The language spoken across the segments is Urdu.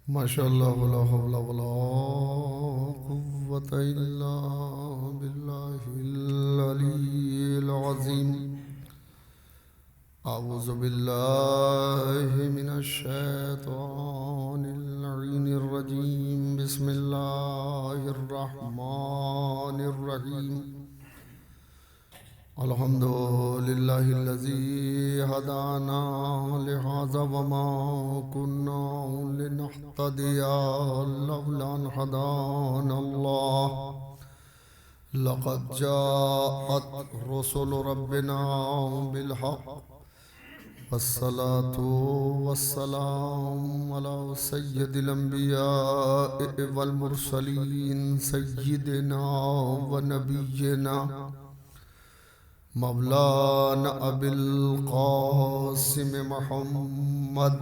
ما شاء الله ولا حول ولا قوة إلا بالله العلي العظيم. أعوذ بالله من الشيطان اللعين الرجيم. بسم الله الرحمن الرحيم. الحمد لله الذي هدانا لهذا وما كنا لنهتدي لولا أن هدانا الله. لقد جاءت رسل ربنا بالحق والصلاة والسلام على سيد الأنبياء والمرسلين سيدنا ونبينا مولانا أبي القاسم محمد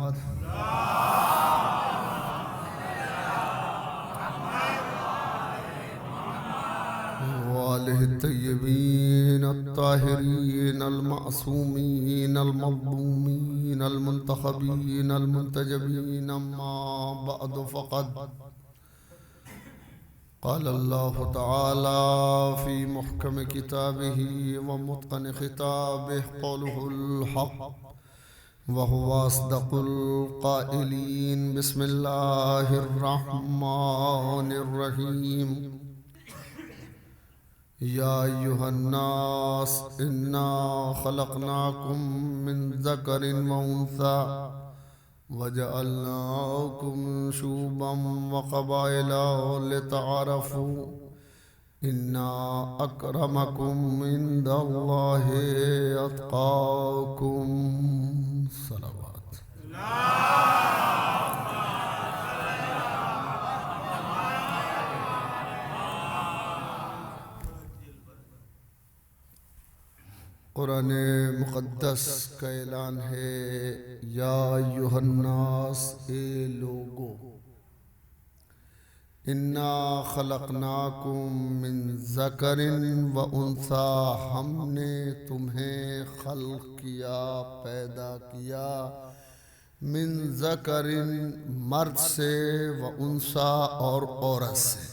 وآله الطيبين الطاهرين المعصومين المظلومين المنتخبين المنتجبين. أما بعد فقد قال الله تعالى في محكم كتابه ومتقن خطابه قوله الحق وهو أصدق القائلين. بسم الله الرحمن الرحيم. يا أيها الناس إنا خلقناكم من ذكر وأنثى وجعلناكم شعوبا وقبائل لتعارفوا إن أكرمكم عند الله أتقاكم. صلوات. قرآن مقدس کا اعلان ہے، یا ایھا الناس، اے لوگو، انا خلقناکم من ذکر و انثی، ہم نے تمہیں خلق کیا، پیدا کیا، من ذکر مرد سے، و انثی اور عورت سے.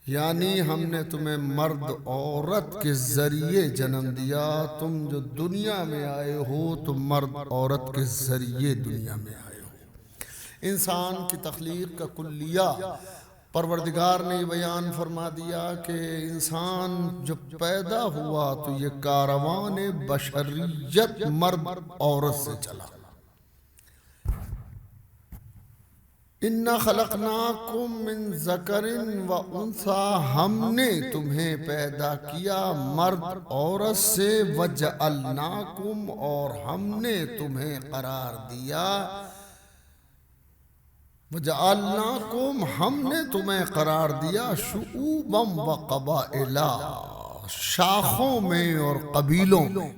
یعنی ہم نے تمہیں مرد عورت کے ذریعے جنم دیا. تم جو دنیا میں آئے ہو تو مرد عورت کے ذریعے دنیا میں آئے ہو. انسان کی تخلیق کا کلیہ پروردگار نے بیان فرما دیا کہ انسان جو پیدا ہوا تو یہ کاروان بشریت مرد عورت سے چلا. اِنَّا خَلَقْنَاكُم مِّن ذَكَرٍ وَأُنثَىٰ، ہم نے تمہیں پیدا کیا مرد عورت سے، وَجَعَلْنَاكُمْ، اور ہم نے تمہیں قرار دیا، وَجَعَلْنَاكُمْ، ہم نے تمہیں قرار دیا، شُعُوبًا وَقَبَائِلَ، شاخوں میں اور قبیلوں میں.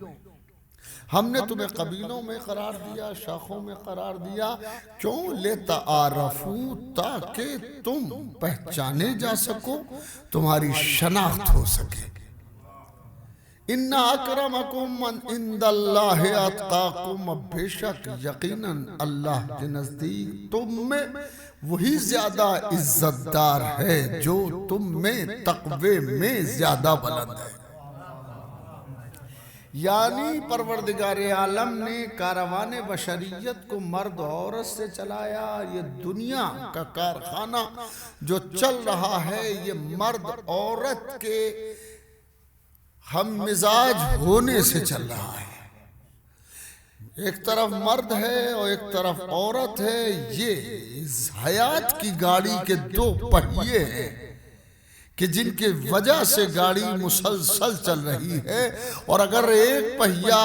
ہم نے تمہیں قبیلوں میں قرار دیا، شاخوں میں قرار دیا. کیوں؟ لِتَعَارَفُوا، تاکہ تم پہچانے جا سکو، تمہاری شناخت ہو سکے. اِنَّ أَكْرَمَكُمْ عِندَ اللَّهِ أَتْقَاكُمْ، بے شک یقیناً اللہ کے نزدیک تم میں وہی زیادہ عزت دار ہے جو تم میں تقوی میں زیادہ بلند ہے. یعنی پروردگار عالم نے کاروان بشریت کو مرد عورت سے چلایا. یہ دنیا کا کارخانہ جو چل رہا ہے یہ مرد عورت کے ہم مزاج ہونے سے چل رہا ہے. ایک طرف مرد ہے اور ایک طرف عورت ہے. یہ اس حیات کی گاڑی کے دو پہیے ہیں کہ جن کے وجہ سے گاڑی مسلسل چل رہی ہے، اور اگر ایک پہیا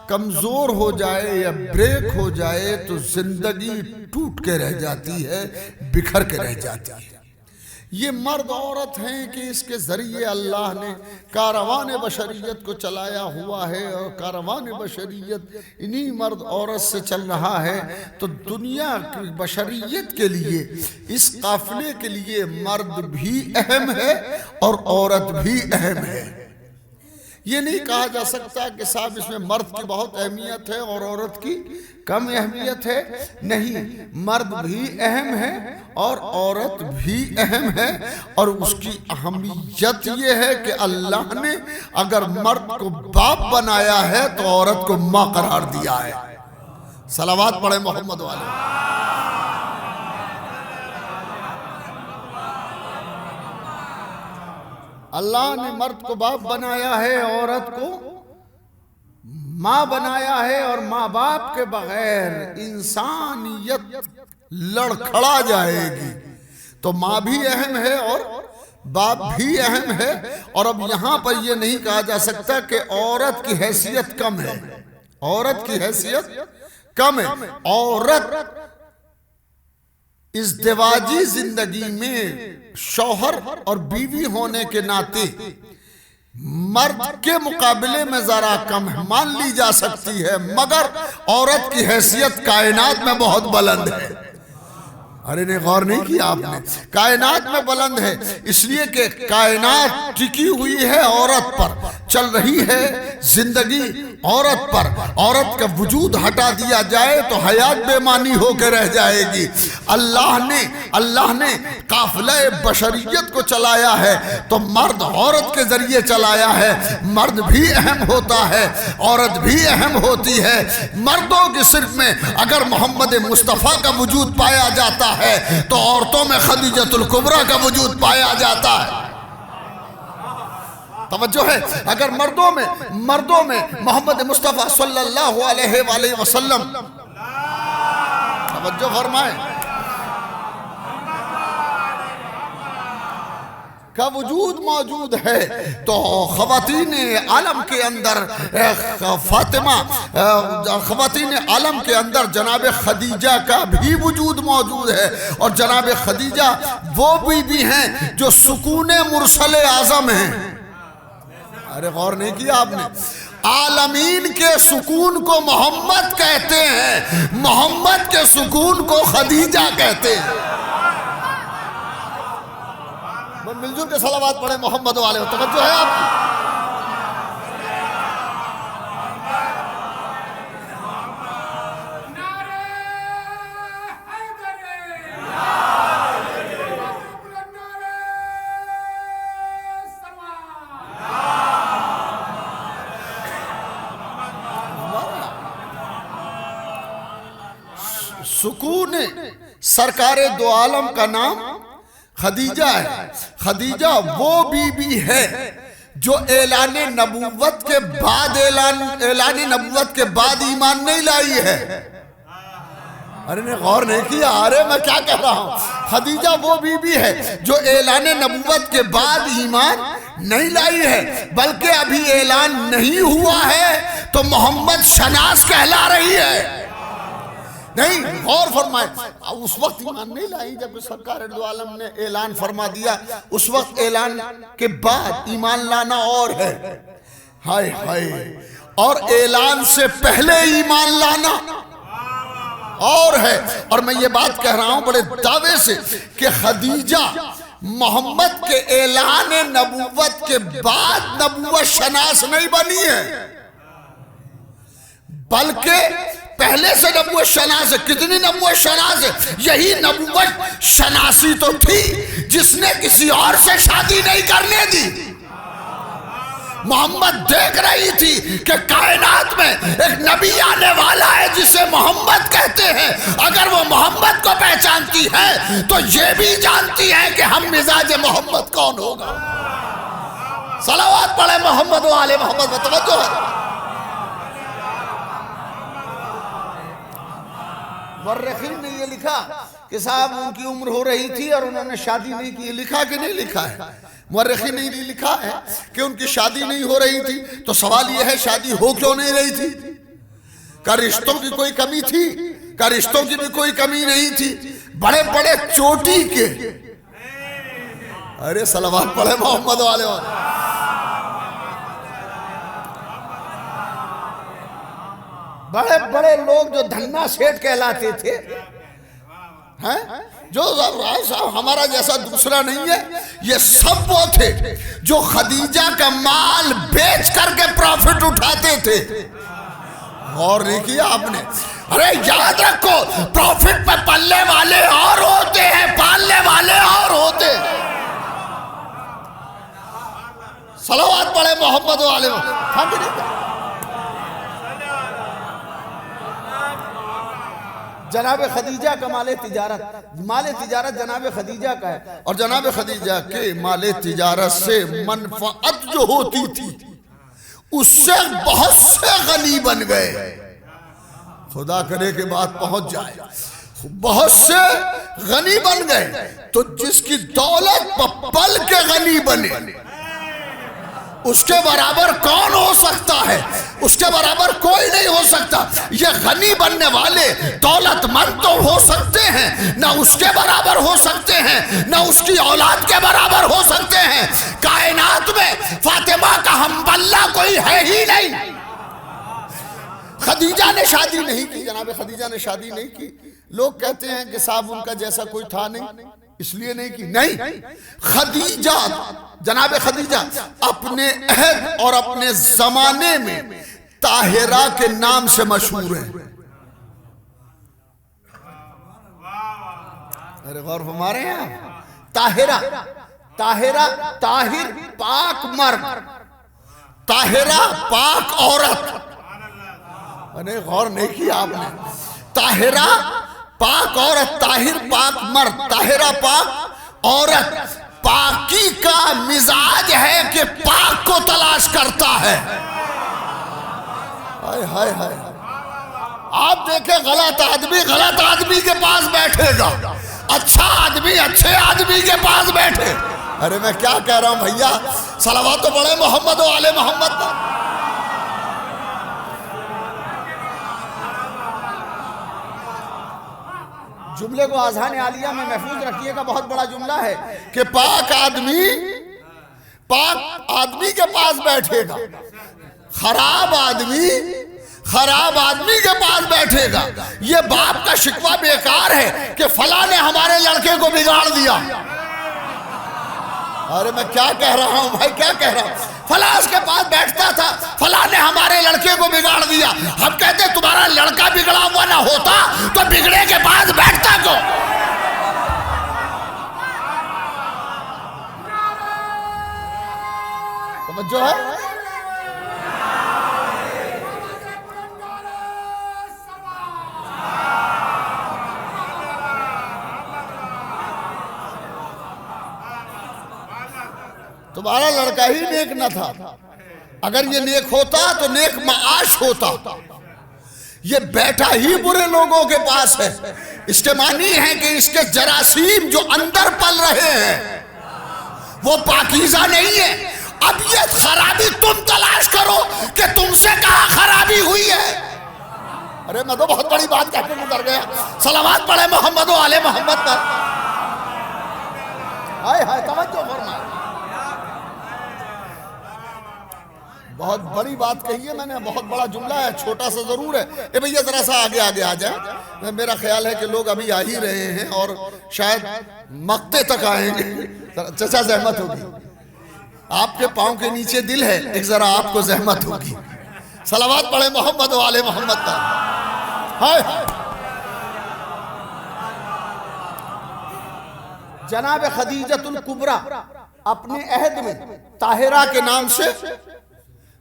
کمزور ہو جائے یا بریک ہو جائے تو زندگی ٹوٹ کے رہ جاتی ہے، بکھر کے رہ جاتی ہے. یہ مرد عورت ہیں کہ اس کے ذریعے اللہ نے کاروان بشریت کو چلایا ہوا ہے، اور کاروان بشریت انہی مرد عورت سے چل رہا ہے. تو دنیا کی بشریت کے لیے، اس قافلے کے لیے مرد بھی اہم ہے اور عورت بھی اہم ہے. یہ نہیں کہا جا سکتا کہ صاحب اس میں مرد کی بہت اہمیت ہے اور عورت کی کم اہمیت ہے. نہیں، مرد بھی اہم ہے اور عورت بھی اہم ہے، اور اس کی اہمیت یہ ہے کہ اللہ نے اگر مرد کو باپ بنایا ہے تو عورت کو ماں قرار دیا ہے. صلوات پڑھیں محمد والے. اللہ نے مرد کو باپ بنایا ہے، عورت کو ماں بنایا ہے، اور ماں باپ کے بغیر انسانیت لڑکھڑا جائے گی. تو ماں بھی اہم ہے اور باپ بھی اہم ہے. اور اب یہاں پر یہ نہیں کہا جا سکتا کہ عورت کی حیثیت کم ہے. عورت کی حیثیت کم ہے. عورت ازدواجی زندگی میں شوہر اور بیوی ہونے کے ناطے مرد کے مقابلے میں ذرا کم مان لی جا سکتی ہے، مگر عورت کی حیثیت کائنات میں بہت بلند ہے. ارے نہیں، غور نہیں کیا آپ نے؟ کائنات میں بلند ہے، اس لیے کہ کائنات ٹکی ہوئی ہے عورت پر، چل رہی ہے زندگی عورت پر. عورت کا وجود ہٹا دیا جائے تو حیات بے معنی ہو کے رہ جائے گی. اللہ نے قافلہ بشریت کو چلایا ہے تو مرد عورت کے ذریعے چلایا ہے. مرد بھی اہم ہوتا ہے، عورت بھی اہم ہوتی ہے. مردوں کی صرف میں اگر محمد مصطفیٰ کا وجود پایا جاتا ہے تو عورتوں میں خدیجۃ الکبریٰ کا وجود پایا جاتا ہے. توجہ ہے. اگر مردوں میں محمد مصطفیٰ صلی اللہ علیہ وآلہ وسلم، توجہ فرمائیں، کا وجود موجود ہے تو خواتین عالم کے اندر خواتین عالم کے اندر جناب خدیجہ کا بھی وجود موجود ہے. اور جناب خدیجہ وہ بھی ہیں جو سکون مرسل اعظم ہیں. ارے غور نہیں کیا آپ نے؟ عالمین کے سکون کو محمد کہتے ہیں، محمد کے سکون کو خدیجہ کہتے ہیں. مل جل کے صلوات پڑھیں محمد والے. توجہ ہے آپ کی؟ سکون سرکار دو عالم کا نام خدیجہ ہے. خدیجہ وہ بی بی ہے جو اعلان نبوت کے بعد ایمان نہیں لائی ہے. ارے نے غور نہیں کیا؟ ارے میں کیا کہہ رہا ہوں؟ خدیجہ وہ بی بی ہے جو اعلان نبوت کے بعد ایمان نہیں لائی ہے، بلکہ ابھی اعلان نہیں ہوا ہے تو محمد شناس کہلا رہی ہے. نہیں، غور فرمائے، اس وقت ایمان نہیں لائی جب سرکار دو عالم نے اعلان فرما دیا. اس وقت اعلان کے بعد ایمان لانا اور ہے. ہائے ہائے. اور اعلان سے پہلے ایمان لانا اور ہے. اور میں یہ بات کہہ رہا ہوں بڑے دعوے سے کہ خدیجہ محمد کے اعلان نبوت کے بعد نبوت شناس نہیں بنی ہے، بلکہ پہلے سے نبوت شناس ہے. کتنی نبوت شناس ہے؟ یہی نبوت شناسی تو تھی جس نے کسی اور سے شادی نہیں کرنے دی. محمد دیکھ رہی تھی کہ کائنات میں ایک نبی آنے والا ہے جسے محمد کہتے ہیں. اگر وہ محمد کو پہچانتی ہے تو یہ بھی جانتی ہے کہ ہم مزاج محمد کون ہوگا. صلوات پڑھے محمد و آل محمد. متوجہ ہے؟ مورخین نے یہ لکھا کہ صاحب ان کی عمر ہو رہی تھی اور انہوں نے شادی نہیں کی. لکھا کہ نہیں لکھا ہے؟ مورخین نے یہ لکھا ہے کہ ان کی شادی نہیں ہو رہی تھی. تو سوال یہ ہے شادی ہو کیوں نہیں رہی تھی؟ کیا رشتوں کی کوئی کمی تھی؟ کیا رشتوں کی بھی کوئی کمی نہیں تھی؟ بڑے بڑے چوٹی کے، ارے صلوات پڑھے محمد والے. بڑے بڑے لوگ جو دھنا سیٹ کہلاتے تھے، ہیں جو صاحب ہمارا جیسا دوسرا نہیں ہے. یہ سب وہ تھے جو خدیجہ کا مال بیچ کر کے پروفٹ اٹھاتے تھے. غور نہیں کیا آپ نے؟ ارے یاد رکھو پروفٹ پہ پلنے والے اور ہوتے ہیں، پالنے والے اور ہوتے ہیں. صلوات پڑھے محمد والے. جناب خدیجہ کا مال تجارت جناب خدیجہ کا ہے، اور جناب خدیجہ کے مال تجارت سے منفعت جو ہوتی تھی اس سے بہت سے غنی بن گئے. خدا کرے کہ بات پہنچ جائے. بہت سے غنی بن گئے. تو جس کی دولت پل کے غنی بنے اس کے برابر کون ہو سکتا ہے؟ اس کے برابر کوئی نہیں ہو سکتا. یہ غنی بننے والے دولت مند تو ہو سکتے ہیں، نہ اس کے برابر ہو سکتے ہیں، نہ اس کی اولاد کے برابر ہو سکتے ہیں. کائنات میں فاطمہ کا ہمبلہ کوئی ہے ہی نہیں. خدیجہ نے شادی نہیں کی، جناب خدیجہ نے شادی نہیں کی. لوگ کہتے ہیں کہ صاحب ان کا جیسا کوئی تھا نہیں اس لیے نہیں کی. نہیں، خدیجہ جناب خدیجہ اپنے عہد اور اپنے زمانے میں طاہرہ کے نام سے مشہور ہیں. ارے غور فرما رہے ہیں؟ طاہرہ طاہر پاک مرد، طاہرہ پاک عورت. ارے غور نہیں کیا آپ نے؟ طاہرہ پاک عورت، طاہر پاک مرد، طاہرہ پاک عورت. پاکی کا مزاج ہے کہ پاک کو تلاش کرتا ہے. ہائے ہائے ہائے. آپ دیکھیں غلط آدمی کے پاس بیٹھے گا، اچھا آدمی اچھے آدمی کے پاس بیٹھے. ارے میں کیا کہہ رہا ہوں بھیا؟ صلوات تو پڑھے محمد و آل محمد پر. جملے کو اذہان عالیہ میں محفوظ رکھیے گا. بہت بڑا جملہ ہے کہ پاک آدمی کے پاس بیٹھے گا، خراب آدمی کے پاس بیٹھے گا. یہ باپ کا شکوہ بیکار ہے کہ فلاں نے ہمارے لڑکے کو بگاڑ دیا. ارے میں کیا کہہ رہا ہوں بھائی، کیا کہہ رہا ہوں؟ فلاں اس کے پاس بیٹھتا تھا، فلاں نے ہمارے لڑکے کو بگاڑ دیا. ہم کہتے تمہارا لڑکا بگڑا ہوا نہ ہوتا تو بگڑے کے پاس بیٹھتا کیوں؟ توجہ ہے؟ تمہارا لڑکا ہی نیک نہ تھا. اگر یہ نیک ہوتا تو نیک معاش ہوتا. یہ بیٹھا ہی برے لوگوں کے پاس ہے. اس کے معنی ہے کہ اس کے جراثیم جو اندر پل رہے ہیں وہ پاکیزہ نہیں ہے. اب یہ خرابی تم تلاش کرو کہ تم سے کہاں خرابی ہوئی ہے. ارے میں تو بہت بڑی بات کہہ کے گزر گیا. صلوات پڑھے محمد و آل محمد پر. ہائے ہائے توجہ فرمائے. بہت بڑی بات کہی ہے میں نے، بہت بڑا جملہ ہے، چھوٹا سا ضرور ہے. اے بھئی ذرا سا آگے آ جائیں. میرا خیال ہے کہ لوگ ابھی آ ہی رہے ہیں اور شاید مقتے تک آئیں گے. چچا زحمت ہوگی، آپ کے پاؤں کے نیچے دل ہے، ایک ذرا آپ کو زحمت ہوگی. صلوات پڑھے محمد و آل محمد پر. ہائے جناب خدیجۃ الکبریٰ اپنے عہد میں طاہرہ کے نام سے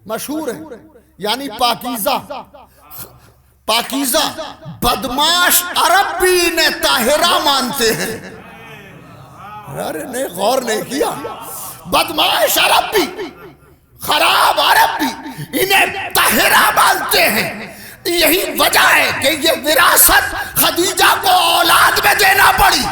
مشہور ہے، یعنی پاکیزہ. بدماش عرب بھی انہیں طاہرہ مانتے ہیں. ارے نہیں، غور نہیں کیا؟ بدماش عرب بھی، خراب عرب بھی انہیں طاہرہ مانتے ہیں. یہی وجہ ہے کہ یہ وراثت خدیجہ کو اولاد میں دینا پڑی.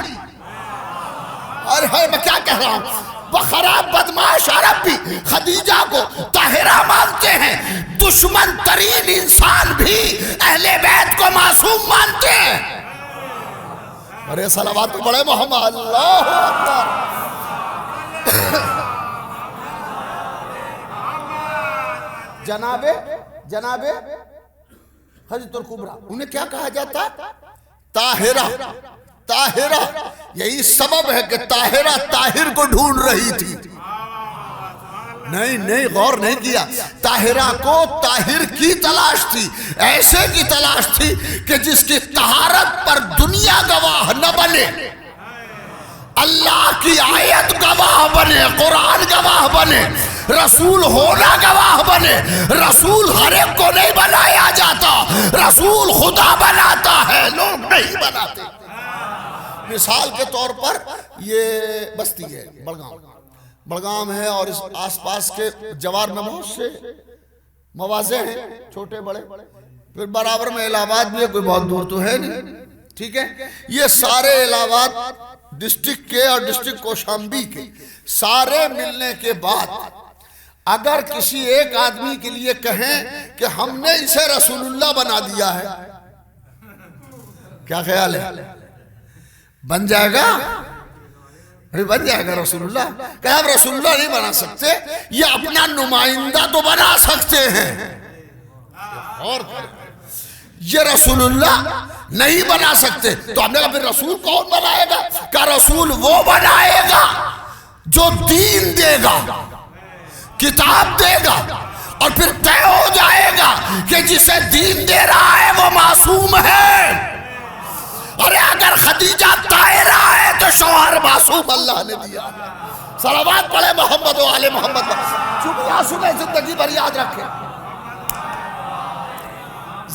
ارے میں کیا کہہ رہا ہوں؟ وہ خراب بدماش عرب بھی خدیجہ کو طاہرہ مانتے ہیں. دشمن ترین انسان بھی اہل بیت کو معصوم مانتے ہیں. ارے صلوات پڑھے محمد. اللہ اکبر. جناب حضرت الکبریٰ انہیں کیا کہا جاتا؟ طاہرہ. طاہرہ، یہی سبب ہے کہ طاہرہ طاہر کو ڈھونڈ رہی تھی. نہیں غور نہیں کیا. طاہرہ کو طاہر کی تلاش تھی، ایسے کی تلاش تھی کہ جس کی طہارت پر دنیا گواہ نہ بنے، اللہ کی آیت گواہ بنے، قرآن گواہ بنے، رسول ہونا گواہ بنے. رسول ہر ایک کو نہیں بنایا جاتا، رسول خدا بناتا ہے، لوگ نہیں بناتے. مثال کے طور پر یہ بستی ہے بڑگام ہے، اور اس آس پاس کے جوار میں بہت سے مواضع ہیں چھوٹے بڑے، پھر برابر میں الہ آباد بھی ہے، کوئی بہت دور تو ہے نہیں. ٹھیک ہے، یہ سارے الہ آباد ڈسٹرکٹ کے اور ڈسٹرکٹ کوشامبی کے سارے ملنے کے بعد اگر کسی ایک آدمی کے لیے کہیں کہ ہم نے اسے رسول اللہ بنا دیا ہے، کیا خیال ہے؟ بن جائے گا؟ بن جائے گا رسول اللہ؟ کہ آپ رسول اللہ نہیں بنا سکتے، یہ اپنا نمائندہ تو بنا سکتے ہیں، اور یہ رسول اللہ نہیں بنا سکتے. تو ہم نے کہا پھر رسول کون بنائے گا؟ کہ رسول وہ بنائے گا جو دین دے گا، کتاب دے گا، اور پھر طے ہو جائے گا کہ جسے دین دے رہا ہے وہ معصوم ہے. ارے اگر خدیجہ طاہرہ ہے تو شوہر معصوم اللہ نے دیا. صلوات پڑھے محمد و آل محمد. چکیا سنے زندگی بھر یاد رکھے.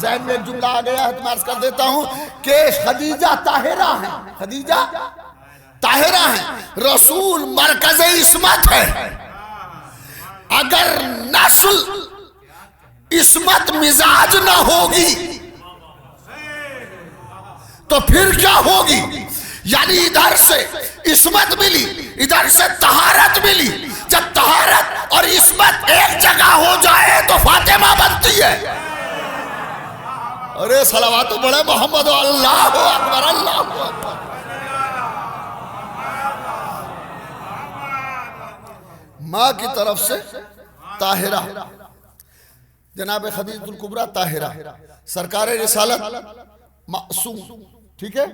ذہن میں ایک جملہ آ گیا ہے تو میں عرض کر دیتا ہوں کہ خدیجہ طاہرہ ہیں، خدیجہ طاہرہ ہیں، رسول مرکز عصمت ہے. اگر نسل عصمت مزاج نہ ہوگی تو پھر کیا ہوگی؟ یعنی ادھر سے عصمت ملی، ادھر سے طہارت ملی. جب طہارت اور عصمت ایک جگہ ہو جائے تو فاطمہ بنتی ہے. ارے صلوات بڑے محمد اللہ اکبر، اللہ اکبر. ماں کی طرف سے طاہرہ، جناب خدیجہ الکبریٰ طاہرہ، سرکار رسالت معصوم. ٹھیک ہے،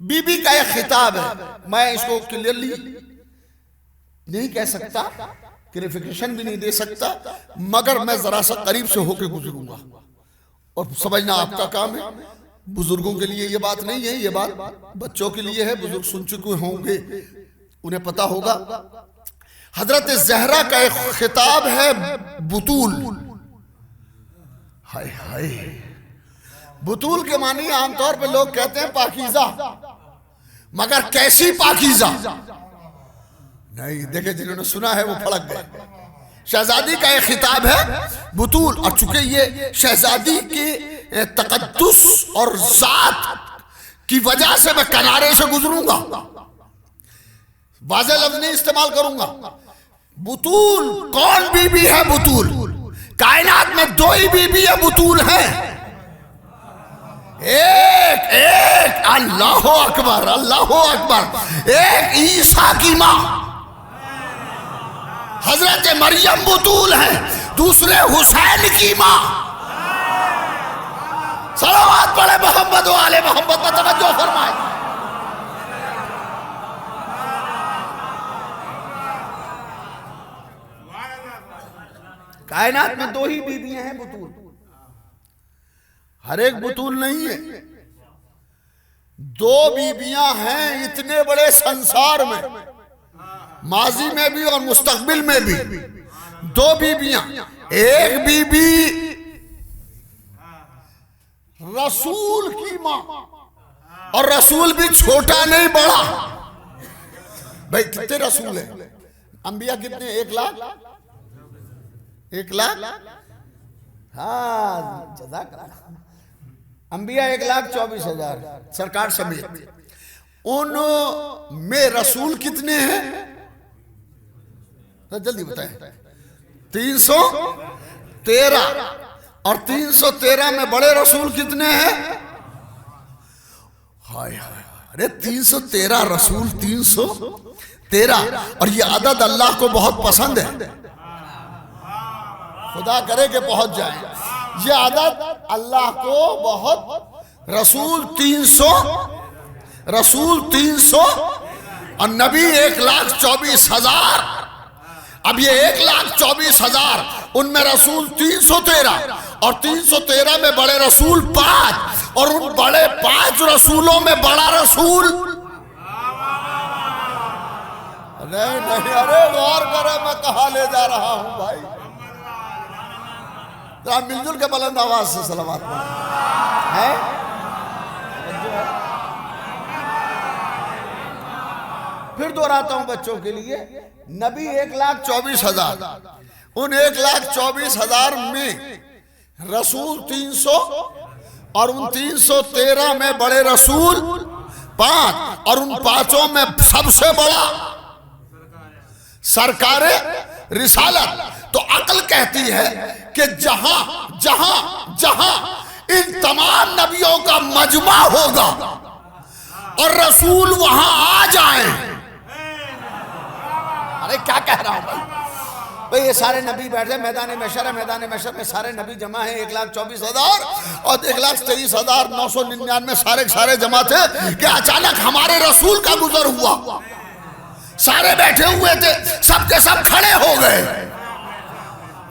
بی بی کا ایک خطاب ہے. میں اس کو کلیئرلی نہیں کہہ سکتا، کلیریفیکیشن بھی نہیں دے سکتا، مگر میں ذرا سا قریب سے ہو کے گزروں گا، اور سمجھنا آپ کا کام ہے. بزرگوں کے لیے یہ بات نہیں ہے، یہ بات بچوں کے لیے ہے. بزرگ سن چکے ہوں گے، انہیں پتا ہوگا. حضرت زہرا کا ایک خطاب ہے بطول. ہائے ہائے، بطول کے معنی عام طور پہ لوگ کہتے ہیں پاکیزہ، مگر کیسی پاکیزہ؟ نہیں، دیکھیں جنہوں نے سنا ہے وہ پھڑک گئے. شہزادی کا ایک خطاب ہے بطول، اور چونکہ یہ شہزادی کے تقدس اور ذات کی وجہ سے میں کنارے سے گزروں گا، واضح لفظ نہیں استعمال کروں گا. بطول کون بی بی ہے؟ بطول کائنات میں دو ہی بی بی ہے بطول ہیں. ایک اللہ اکبر، اللہ اکبر. ایک عیسیٰ کی ماں حضرت مریم بطول ہیں، دوسرے حسین کی ماں. صلوات پڑھے محمد و آل محمد پر توجہ فرمائے. کائنات میں دو ہی بیویاں ہیں بطول، ہر ایک بطول نہیں ہے. دو بیویاں ہیں اتنے بڑے سنسار میں، ماضی میں بھی اور مستقبل میں بھی. دو بیویاں، ایک بی بی رسول کی ماں، اور رسول بھی چھوٹا نہیں بڑا. بھائی کتنے رسول ہیں؟ انبیاء کتنے؟ 1,00,000. ہاں جزاک اللہ. انبیاء 1,24,000 سرکار سمیت. ان میں رسول کتنے ہیں؟ جلدی بتائیں. 313. اور 313 میں بڑے رسول کتنے ہیں؟ ہائے ہائے، ارے 313 رسول، 313. اور یہ عدد اللہ کو بہت پسند ہے، خدا کرے کہ پہنچ جائیں. یہ عدد اللہ کو بہت، رسول 300 رسول 300 اور نبی 1,24,000. اب یہ 1,24,000 ان میں رسول 313 اور 313 میں بڑے رسول 5 اور ان بڑے 5 رسولوں میں بڑا رسول نہیں. ارے غور کرے میں کہاں لے جا رہا ہوں بھائی. ذرا مل جل کے بلند آواز سے صلوات پڑھیں. پھر دہراتا ہوں بچوں کے لیے. نبی 1,24,000 ان 1,24,000 میں رسول 300 اور ان 313 میں بڑے رسول 5 اور ان 5 میں سب سے بڑا سرکار رسالت. تو عقل کہتی ہے کہ جہاں جہاں جہاں ان تمام نبیوں کا مجمع ہوگا اور رسول وہاں آ جائیں. ارے کیا کہہ رہا ہوں بھائی یہ سارے نبی بیٹھے میدان محشر ہے. میدان محشر میں سارے نبی جمع ہیں 1,24,000 اور 1,23,999 سارے جمع تھے کہ اچانک ہمارے رسول کا گزر ہوا. سارے بیٹھے ہوئے تھے, سب کے سب کھڑے ہو گئے.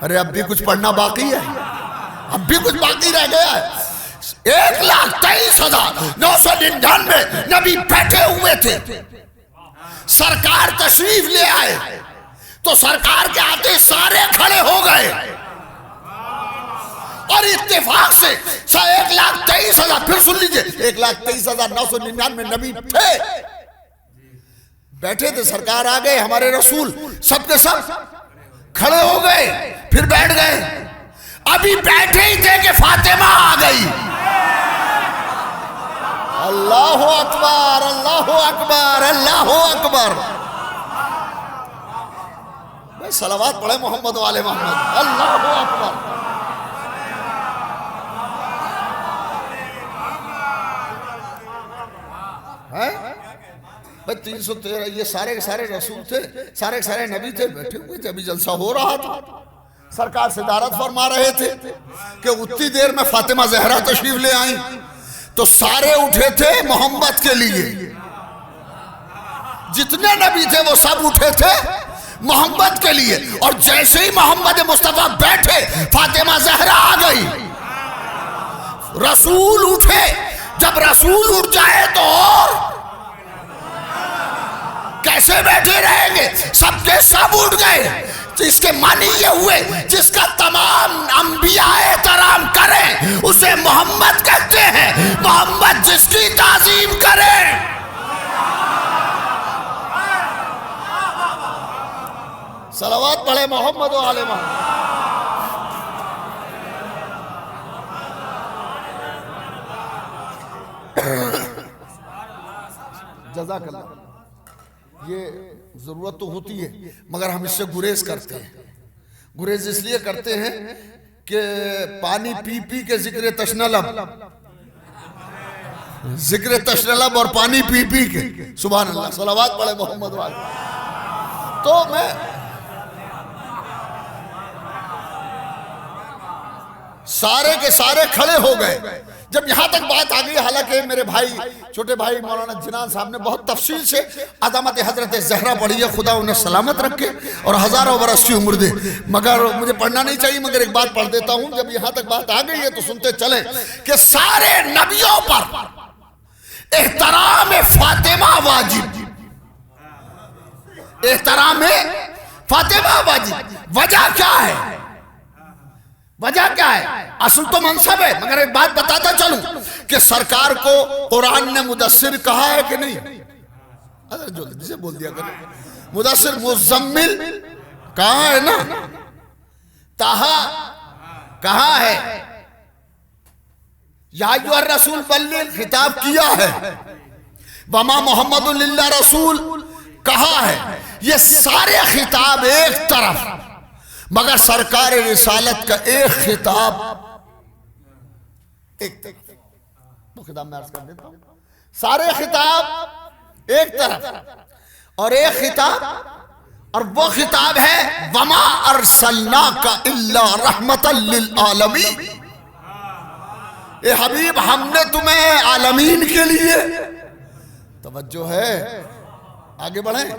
ارے اب بھی کچھ پڑھنا باقی ہے, اب بھی کچھ باقی رہ گیا ہے. 1,23,999 نبی بیٹھے ہوئے تھے. سرکار تشریف لے آئے تو سرکار کے آتے سارے کھڑے ہو گئے اور اتفاق سے 1,23,000 پھر سن لیجئے 1,23,999 نبی تھے, بیٹھے تھے. سرکار آ گئے, ہمارے رسول سب کے سب کھڑے ہو گئے, پھر بیٹھ گئے. ابھی بیٹھے ہی تھے کہ فاطمہ آ گئی. اللہ اکبر اللہ اکبر اللہ اکبر. بھائی صلوات پڑھے محمد والے محمد. اللہ اکبر. بھائی 313 یہ سارے رسول تھے, سارے نبی تھے, بیٹھے ہوئے تھے. ابھی جلسہ ہو رہا تھا, سرکار صدارت فرما رہے تھے کہ اتنی دیر میں فاطمہ زہرا تشریف لے آئیں. تو سارے اٹھے تھے محمد کے لیے, جتنے نبی تھے وہ سب اٹھے تھے محمد کے لیے. اور جیسے ہی محمد مصطفیٰ بیٹھے فاطمہ زہرا آ گئی. رسول اٹھے, جب رسول اٹھ جائے تو اور کیسے بیٹھے رہیں گے, سب کے سب اٹھ گئے. اس کے معنی یہ ہوئے جس کا تمام انبیاء احترام کریں اسے محمد کہتے ہیں. محمد جس کی تعظیم کرے. صلوات پڑھے محمد و آل محمد. جزاک اللہ. یہ ضرورت تو ہوتی ہے مگر ہم اس سے گریز کرتے ہیں. گریز اس لیے کرتے ہیں کہ پانی پی پی کے ذکر تشنہ لب اور پانی پی پی کے. سبحان اللہ. صلوات پڑھے محمد والے. تو میں سارے کے سارے کھڑے ہو گئے. جب یہاں تک بات آ گئی, حالانکہ میرے بھائی چھوٹے بھائی مولانا جنان صاحب نے بہت تفصیل سے عظمت حضرت زہرا پڑھی ہے, خدا انہیں سلامت رکھے اور ہزاروں برس کی عمر دے. مگر مجھے پڑھنا نہیں چاہیے, مگر ایک بات پڑھ دیتا ہوں. جب یہاں تک بات آ گئی ہے تو سنتے چلیں کہ سارے نبیوں پر احترام فاطمہ واجب. احترام فاطمہ واجب. وجہ کیا ہے؟ وجہ کیا ہے؟ اصل تو منصب ہے, مگر ایک بات بتاتا چلوں کہ سرکار کو قرآن نے مدثر کہا ہے کہ نہیں؟ جلدی سے بول دیا کریں. مدثر مزمل کہاں ہے نا, تاہا کہاں ہے, یا ایھا الرسول بلغ خطاب کیا ہے, وما محمد الا رسول کہا ہے. یہ سارے خطاب ایک طرف, مگر سرکار رسالت کا ایک خطاب ایک طرف. وہ خطاب میں عرض کر دیتا ہوں. سارے خطاب ایک طرف اور ایک خطاب, اور وہ خطاب ہے وما ارسلناک الا رحمتا للعالمین. اے حبیب ہم نے تمہیں عالمین کے لیے توجہ ہے، آگے بڑھیں.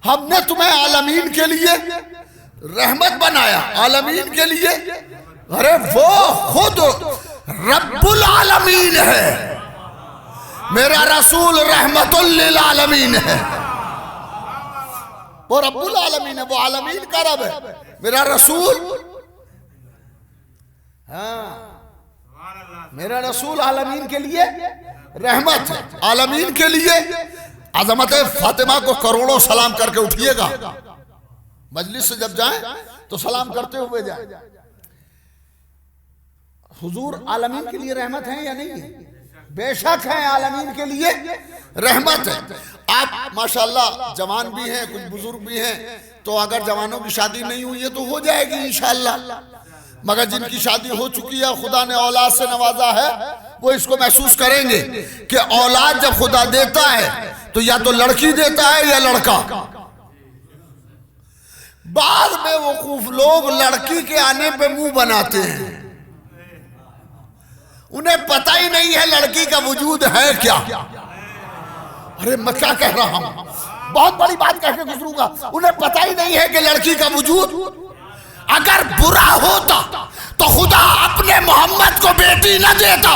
ہم نے تمہیں عالمین کے لیے رحمت بنایا، عالمین کے لیے. ارے وہ خود رب العالمین ہے، میرا رسول رحمت للعالمین ہے. وہ رب العالمین ہے، وہ عالمین کا رب ہے. میرا رسول، ہاں میرا رسول عالمین کے لیے رحمت ہے. عالمین کے لیے عظمت فاطمہ کو کروڑوں سلام کر کے اٹھیے گا. مجلس سے جب جائیں تو سلام کرتے ہوئے جائیں. حضور عالمین کے لیے رحمت ہیں یا نہیں ہے؟ بے شک ہیں، عالمین کے لیے رحمت ہے. آپ ماشاءاللہ جوان بھی ہیں، کچھ بزرگ بھی ہیں، تو اگر جوانوں کی شادی نہیں ہوئی ہے تو ہو جائے گی انشاءاللہ. مگر جن کی شادی ہو چکی ہے، خدا نے اولاد سے نوازا ہے، وہ اس کو محسوس کریں گے کہ اولاد جب خدا دیتا ہے تو یا تو لڑکی دیتا ہے یا لڑکا. بعض بے وقوف لوگ لڑکی کے آنے پہ منہ بناتے ہیں، انہیں پتہ ہی نہیں ہے لڑکی کا وجود ہے کیا. ارے میں کیا کہہ رہا ہوں، بہت بڑی بات کہہ کے گزروں گا. انہیں پتہ ہی نہیں ہے کہ لڑکی کا وجود، اگر برا ہوتا تو خدا اپنے محمد کو بیٹی نہ دیتا.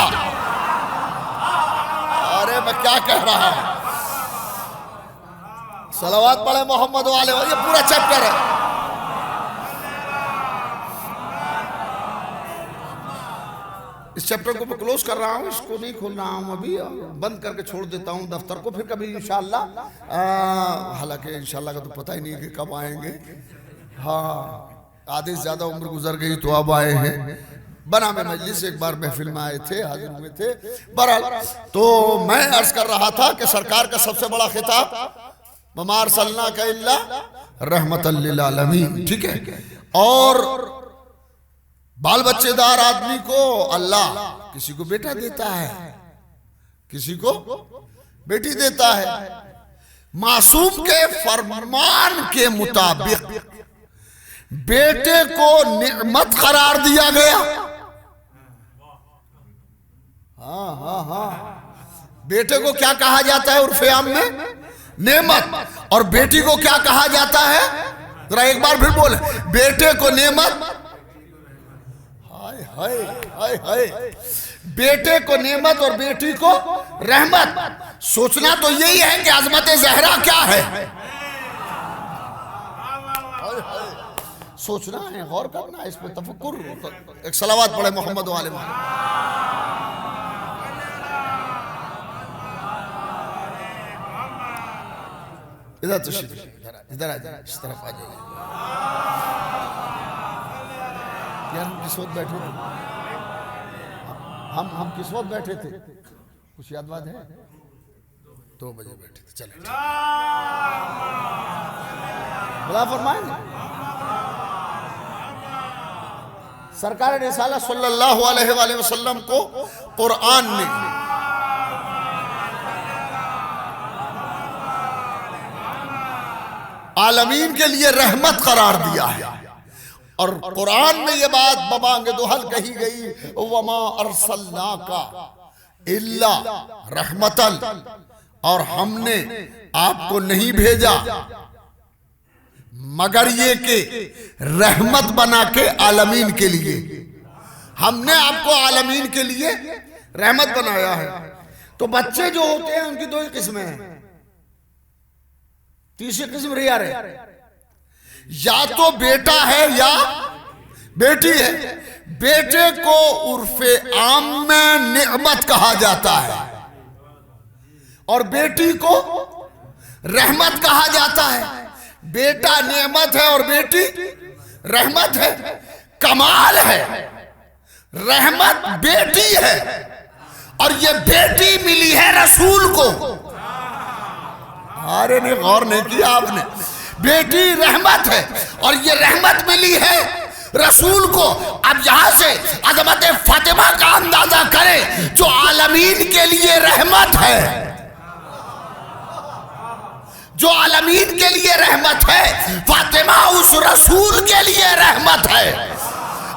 ارے میں کیا کہہ رہا ہوں، صلوات پڑھے محمد والے. یہ پورا چیپٹر ہے. اس چیپٹر کو میں کلوز کر رہا ہوں، اس کو نہیں کھول رہا ہوں ابھی، بند کر کے چھوڑ دیتا ہوں دفتر کو. پھر کبھی انشاءاللہ، حالانکہ انشاءاللہ کا تو پتہ ہی نہیں کہ کب آئیں گے. ہاں آدھے سے زیادہ عمر گزر گئی تو اب آئے ہیں. بنا میں مجلس ایک بار محفل میں آئے تھے، حاضر ہوئے تھے. بہرحال تو میں عرض کر رہا تھا کہ سرکار کا سب سے بڑا خطاب وَمَا أَرْسَلْنَاكَ إِلَّا رَحْمَةً لِّلْعَالَمِينَ، ٹھیک ہے. اور بال بچے دار آدمی کو اللہ کسی کو بیٹا دیتا ہے، کسی کو بیٹی دیتا ہے. معصوم کے فرمان کے مطابق بیٹے کو نعمت قرار دیا گیا. ہاں ہاں ہاں، بیٹے کو کیا کہا جاتا ہے عرف عام میں؟ نعمت. اور بیٹی کو کیا کہا جاتا ہے؟ ذرا ایک بار پھر بولیں. بیٹے کو نعمت، ہائے ہائے ہائے ہائے، بیٹے کو نعمت اور بیٹی کو رحمت. سوچنا تو یہی ہے کہ عظمت زہرا کیا ہے. سوچنا ہے، غور کرنا ہے، اس پہ تفکر. ایک صلوات پڑھے محمد والے محمد. ادھر تشریف، ادھر آ جائیں، اس طرف آ جائیں. یار ہم کس وقت بیٹھے تھے؟ ہم کس وقت بیٹھے تھے؟ کچھ یاد بات ہے؟ 2 بجے بیٹھے تھے. چلیں بلا فرمائیں. سرکار رسالہ صلی اللہ علیہ وآلہ وسلم کو قرآن نے عالمین کے لیے رحمت قرار دیا ہے. اور قرآن میں یہ بات ببانگ دوحل کہی گئی وَمَا أَرْسَلْنَاكَ إِلَّا رَحْمَةً، اور ہم نے آپ کو نہیں بھیجا مگر یہ کہ رحمت بنا کے عالمین کے لیے. ہم نے آپ کو عالمین کے لیے رحمت بنایا ہے. تو بچے جو ہوتے ہیں ان کی 2 ہی قسمیں ہیں. تیسری قسم ریار ہے، یا تو بیٹا ہے یا بیٹی ہے. بیٹے کو عرف عام میں نعمت کہا جاتا ہے اور بیٹی کو رحمت کہا جاتا ہے. بیٹا نعمت ہے اور بیٹی رحمت ہے. کمال ہے، رحمت بیٹی ہے اور یہ بیٹی ملی ہے رسول کو. ارے نہیں، غور نہیں کیا آپ نے. بیٹی رحمت ہے اور یہ رحمت ملی ہے رسول کو. اب یہاں سے عظمت فاطمہ کا اندازہ کریں جو عالمین کے لیے رحمت ہے، جو عالمین کے لیے رحمت ہے. فاطمہ اس رسول کے لیے رحمت ہے.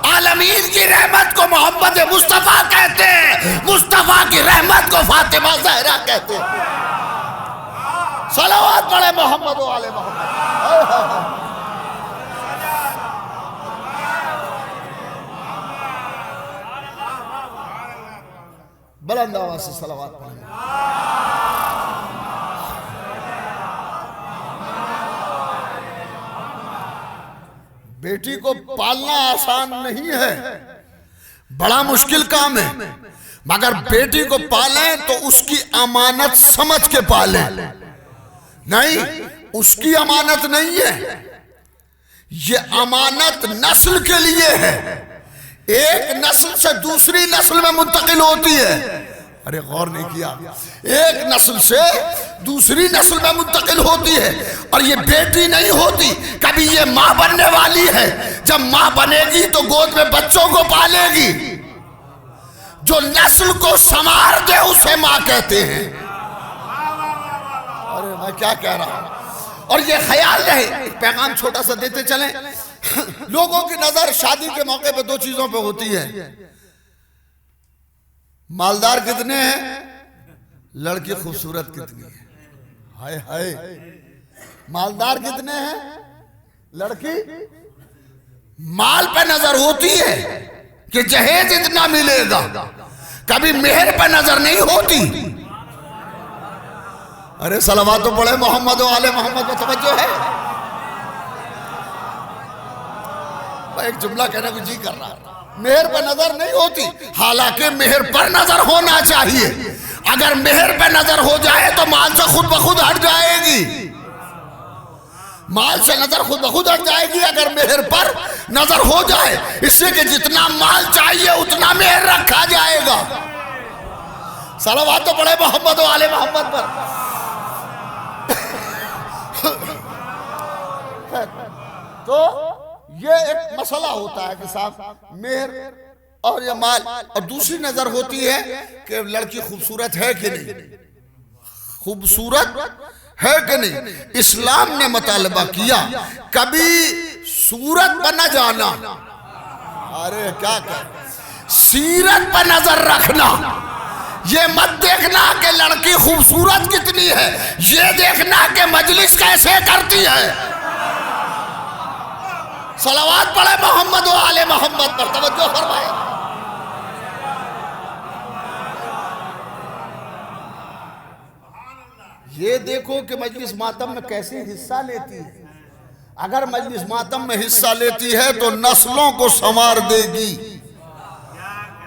عالمین کی رحمت کو محمد مصطفیٰ کہتے ہیں، مصطفیٰ کی رحمت کو فاطمہ زہرا کہتے ہیں. صلوات پڑھے محمد و آل محمد. بلند آواز سے صلوات پڑھیں. بیٹی کو پالنا آسان نہیں ہے، بڑا مشکل کام ہے، مگر بیٹی کو پالیں تو اس کی امانت سمجھ کے پالیں. نہیں، اس کی امانت نہیں ہے، یہ امانت نسل کے لیے ہے، ایک نسل سے دوسری نسل میں منتقل ہوتی ہے. ارے غور نہیں کیا، ایک نسل سے دوسری نسل میں منتقل ہوتی ہے، اور یہ بیٹی نہیں ہوتی، کبھی یہ ماں بننے والی ہے. جب ماں بنے گی تو گود میں بچوں کو پالے گی. جو نسل کو سنوار دے اسے ماں کہتے ہیں. ارے میں کیا کہہ رہا ہوں. اور یہ خیال رہے، ایک پیغام چھوٹا سا دیتے چلیں. لوگوں کی نظر شادی کے موقع پہ دو چیزوں پہ ہوتی ہے: مالدار کتنے ہیں، لڑکی خوبصورت کتنی ہے. ہائے ہائے، مالدار کتنے ہیں، لڑکی. مال پہ نظر ہوتی ہے کہ جہیز اتنا ملے گا، کبھی مہر پہ نظر نہیں ہوتی. ارے صلوات تو پڑھے محمد و آل محمد کو توجہ ہے. ایک جملہ کہنے کو جی کر رہا ہے. مہر پر نظر نہیں ہوتی، حالانکہ مہر پر نظر ہونا چاہیے. اگر مہر پہ نظر ہو جائے تو مال سے خود بخود ہٹ جائے گی. مال سے نظر خود بخود ہٹ جائے گی اگر مہر پر نظر ہو جائے. اس لیے کہ جتنا مال چاہیے اتنا مہر رکھا جائے گا. صلوات تو پڑھے محمد و آل محمد پر. تو یہ ایک مسئلہ ہوتا ہے کہ صاحب مہر اور یہ مال. اور دوسری نظر ہوتی ہے کہ لڑکی خوبصورت ہے کہ نہیں، خوبصورت ہے کہ نہیں. اسلام نے مطالبہ کیا کبھی صورت پر نہ جانا. ارے کیا سیرت پر نظر رکھنا. یہ مت دیکھنا کہ لڑکی خوبصورت کتنی ہے، یہ دیکھنا کہ مجلس کیسے کرتی ہے. صلوات پڑھے محمد و آل محمد پر. توجہ فرمائے. یہ دیکھو کہ مجلس ماتم میں کیسے حصہ لیتی ہے. اگر مجلس ماتم میں حصہ لیتی ہے تو نسلوں کو سنوار دے گی.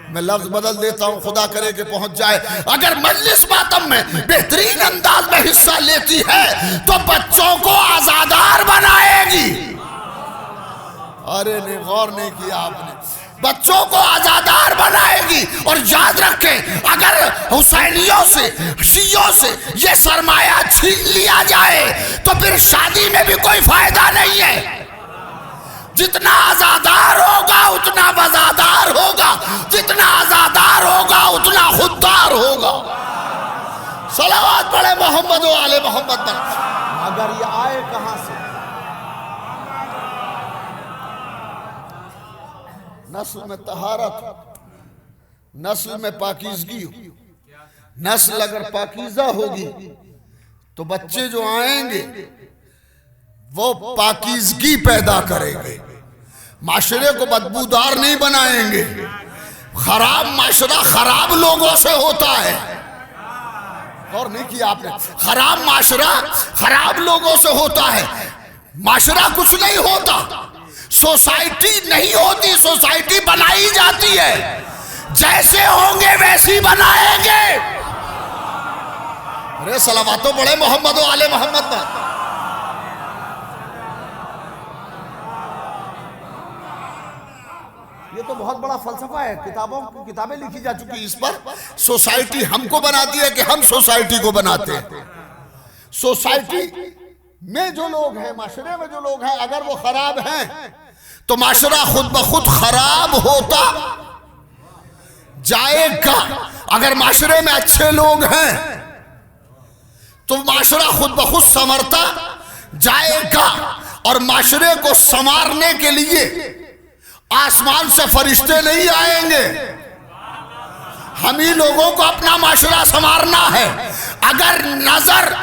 میں لفظ بدل دیتا ہوں، خدا کرے کہ پہنچ جائے. اگر مجلس ماتم میں بہترین انداز میں حصہ لیتی ہے تو بچوں کو آزادار بنائے گی. ارے نہیں، غور نہیں کیا آپ نے. بچوں کو آزادار بنائے گی. اور یاد رکھیں، اگر حسینیوں سے، شیعوں سے یہ سرمایہ چھین لیا جائے تو پھر شادی میں بھی کوئی فائدہ نہیں ہے. جتنا آزادار ہوگا اتنا وزادار ہوگا، جتنا آزادار ہوگا اتنا خوددار ہوگا. صلوات پڑھے محمد و آل محمد پر. اگر یہ آئے کہاں سے؟ نسل میں طہارت، نسل میں پاکیزگی. نسل اگر پاکیزہ ہوگی تو بچے جو آئیں گے وہ پاکیزگی پیدا کریں گے، معاشرے کو بدبودار نہیں بنائیں گے. خراب معاشرہ خراب لوگوں سے ہوتا ہے. اور نہیں کیا آپ نے. خراب معاشرہ خراب لوگوں سے ہوتا ہے. معاشرہ کچھ نہیں ہوتا، سوسائٹی نہیں ہوتی، سوسائٹی بنائی جاتی ہے. جیسے ہوں گے ویسی بنائیں گے. ارے صلواتوں پڑھے محمد و آل محمد پر. یہ تو بہت بڑا فلسفہ ہے، کتابیں لکھی جا چکی اس پر. سوسائٹی ہم کو بناتی ہے کہ ہم سوسائٹی کو بناتے ہیں. سوسائٹی میں جو لوگ ہیں، معاشرے میں جو لوگ ہیں، اگر وہ خراب ہیں تو معاشرہ خود بخود خراب ہوتا جائے گا. اگر معاشرے میں اچھے لوگ ہیں تو معاشرہ خود بخود سنورتا جائے گا. اور معاشرے کو سنوارنے کے لیے آسمان سے فرشتے نہیں آئیں گے، ہم ہی لوگوں کو اپنا معاشرہ سنوارنا ہے. اگر نظر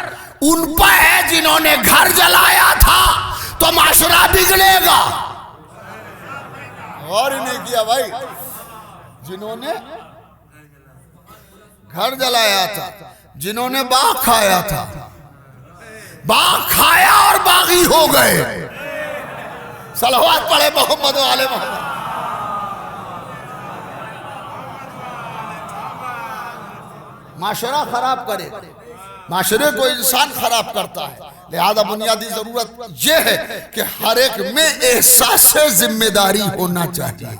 ان پر ہے جنہوں نے گھر جلایا تھا تو معاشرہ بگڑے گا. غور ہی نہیں کیا بھائی. جنہوں نے گھر جلایا تھا, جنہوں نے باغ کھایا تھا, باغ کھایا اور باغی ہو گئے. صلوات پڑھے محمد و آل محمد. معاشرہ خراب کرے, معاشرے کو انسان خراب کرتا ہے. لہذا بنیادی ضرورت یہ ہے کہ ہر ایک میں احساس ذمہ داری ہونا چاہیے.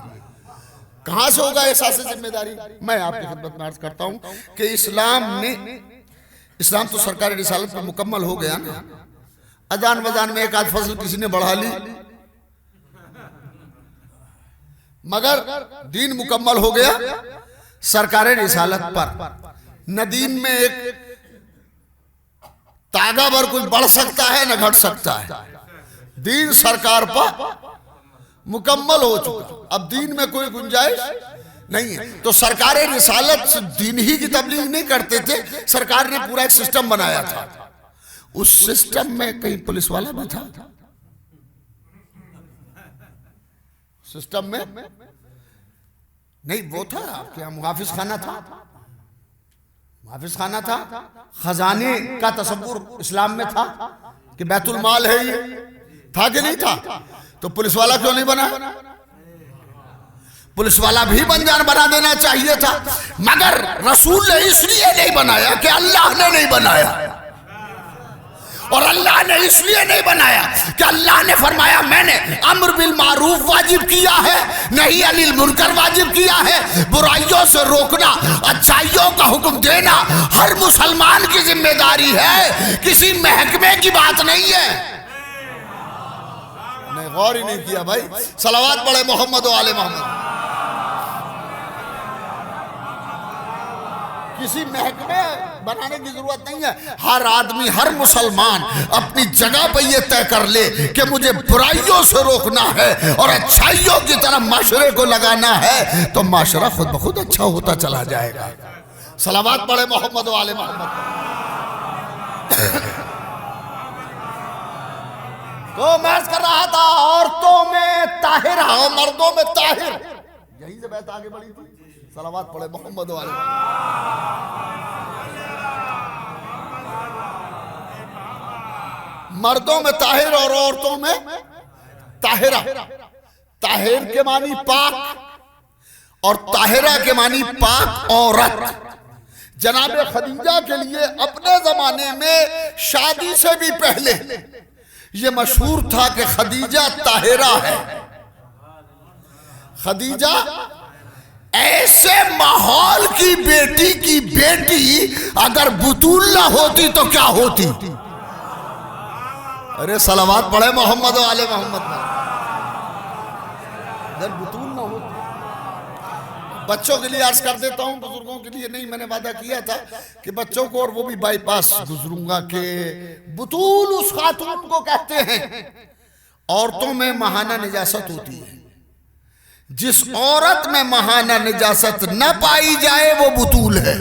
کہاں سے ہوگا احساس ذمہ داری؟ میں آپ کی خدمت میں عرض کرتا ہوں کہ اسلام تو سرکار رسالت پر مکمل ہو گیا نا. اذان وزان میں ایک آدھ فصل کسی نے بڑھا لی, مگر دین مکمل ہو گیا سرکار رسالت پر. نہ دین میں ایک تاغہ بر کوئی بڑھ سکتا ہے نہ گھٹ سکتا ہے. دین سرکار پر مکمل ہو چکا, اب دین میں کوئی گنجائش نہیں ہے. تو سرکار رسالت دین ہی کی تبلیغ نہیں کرتے تھے, سرکار نے پورا ایک سسٹم بنایا تھا. اس سسٹم میں کہیں پولیس والا بھی تھا, سسٹم میں نہیں. وہ تھا آپ کے یہاں محافظ خانہ تھا, محافظ خانہ تھا. خزانے کا تصور اسلام میں تھا کہ بیت المال ہے, یہ تھا کہ نہیں تھا؟ تو پولیس والا کیوں نہیں بنا؟ پولیس والا بھی بنا دینا چاہیے تھا, مگر رسول نے اس لیے نہیں بنایا کہ اللہ نے نہیں بنایا. اور اللہ نے اس لیے نہیں بنایا کہ اللہ نے فرمایا میں نے امر بالمعروف واجب کیا ہے, نہی عن المنکر واجب کیا ہے, برائیوں سے روکنا, اچھائیوں کا حکم دینا ہر مسلمان کی ذمہ داری ہے, کسی محکمے کی بات نہیں ہے. نہیں, غور ہی نہیں کیا بھائی. صلوات پڑھے محمد و آل محمد. کسی محکمے بنانے کی ضرورت نہیں ہے. ہر آدمی, ہر مسلمان اپنی جگہ پہ یہ طے کر لے کہ مجھے برائیوں سے روکنا ہے اور اچھائیوں کی طرف معاشرے کو لگانا ہے, تو معاشرہ خود بخود اچھا ہوتا چلا جائے گا. صلوات پڑھے محمد و آل محمد. تو میں کر رہا تھا عورتوں میں طاہرہ اور مردوں میں طاہر, یہی سے بات آگے بڑھی تھی. صلوات پڑھے محمد و آل مردوں میں طاہر اور عورتوں میں طاہرہ. طاہر کے معنی پاک اور طاہرہ کے معنی پاک عورت. جناب خدیجہ کے لیے اپنے زمانے میں شادی سے بھی پہلے یہ مشہور تھا کہ خدیجہ طاہرہ ہے. خدیجہ ایسے ماحول کی بیٹی اگر بطول نہ ہوتی تو کیا ہوتی؟ ارے صلوات پڑھے محمد و آل محمد. اگر بطول نہ ہوتی, بچوں کے لیے عرض کر دیتا ہوں, بزرگوں کے لیے نہیں. میں نے وعدہ کیا تھا کہ بچوں کو اور وہ بھی بائی پاس گزروں گا کہ بطول اس خاتون کو کہتے ہیں. عورتوں میں ماہانہ نجاست ہوتی ہے. جس عورت میں ماہانہ نجاست نہ پائی جائے وہ بطول ہے.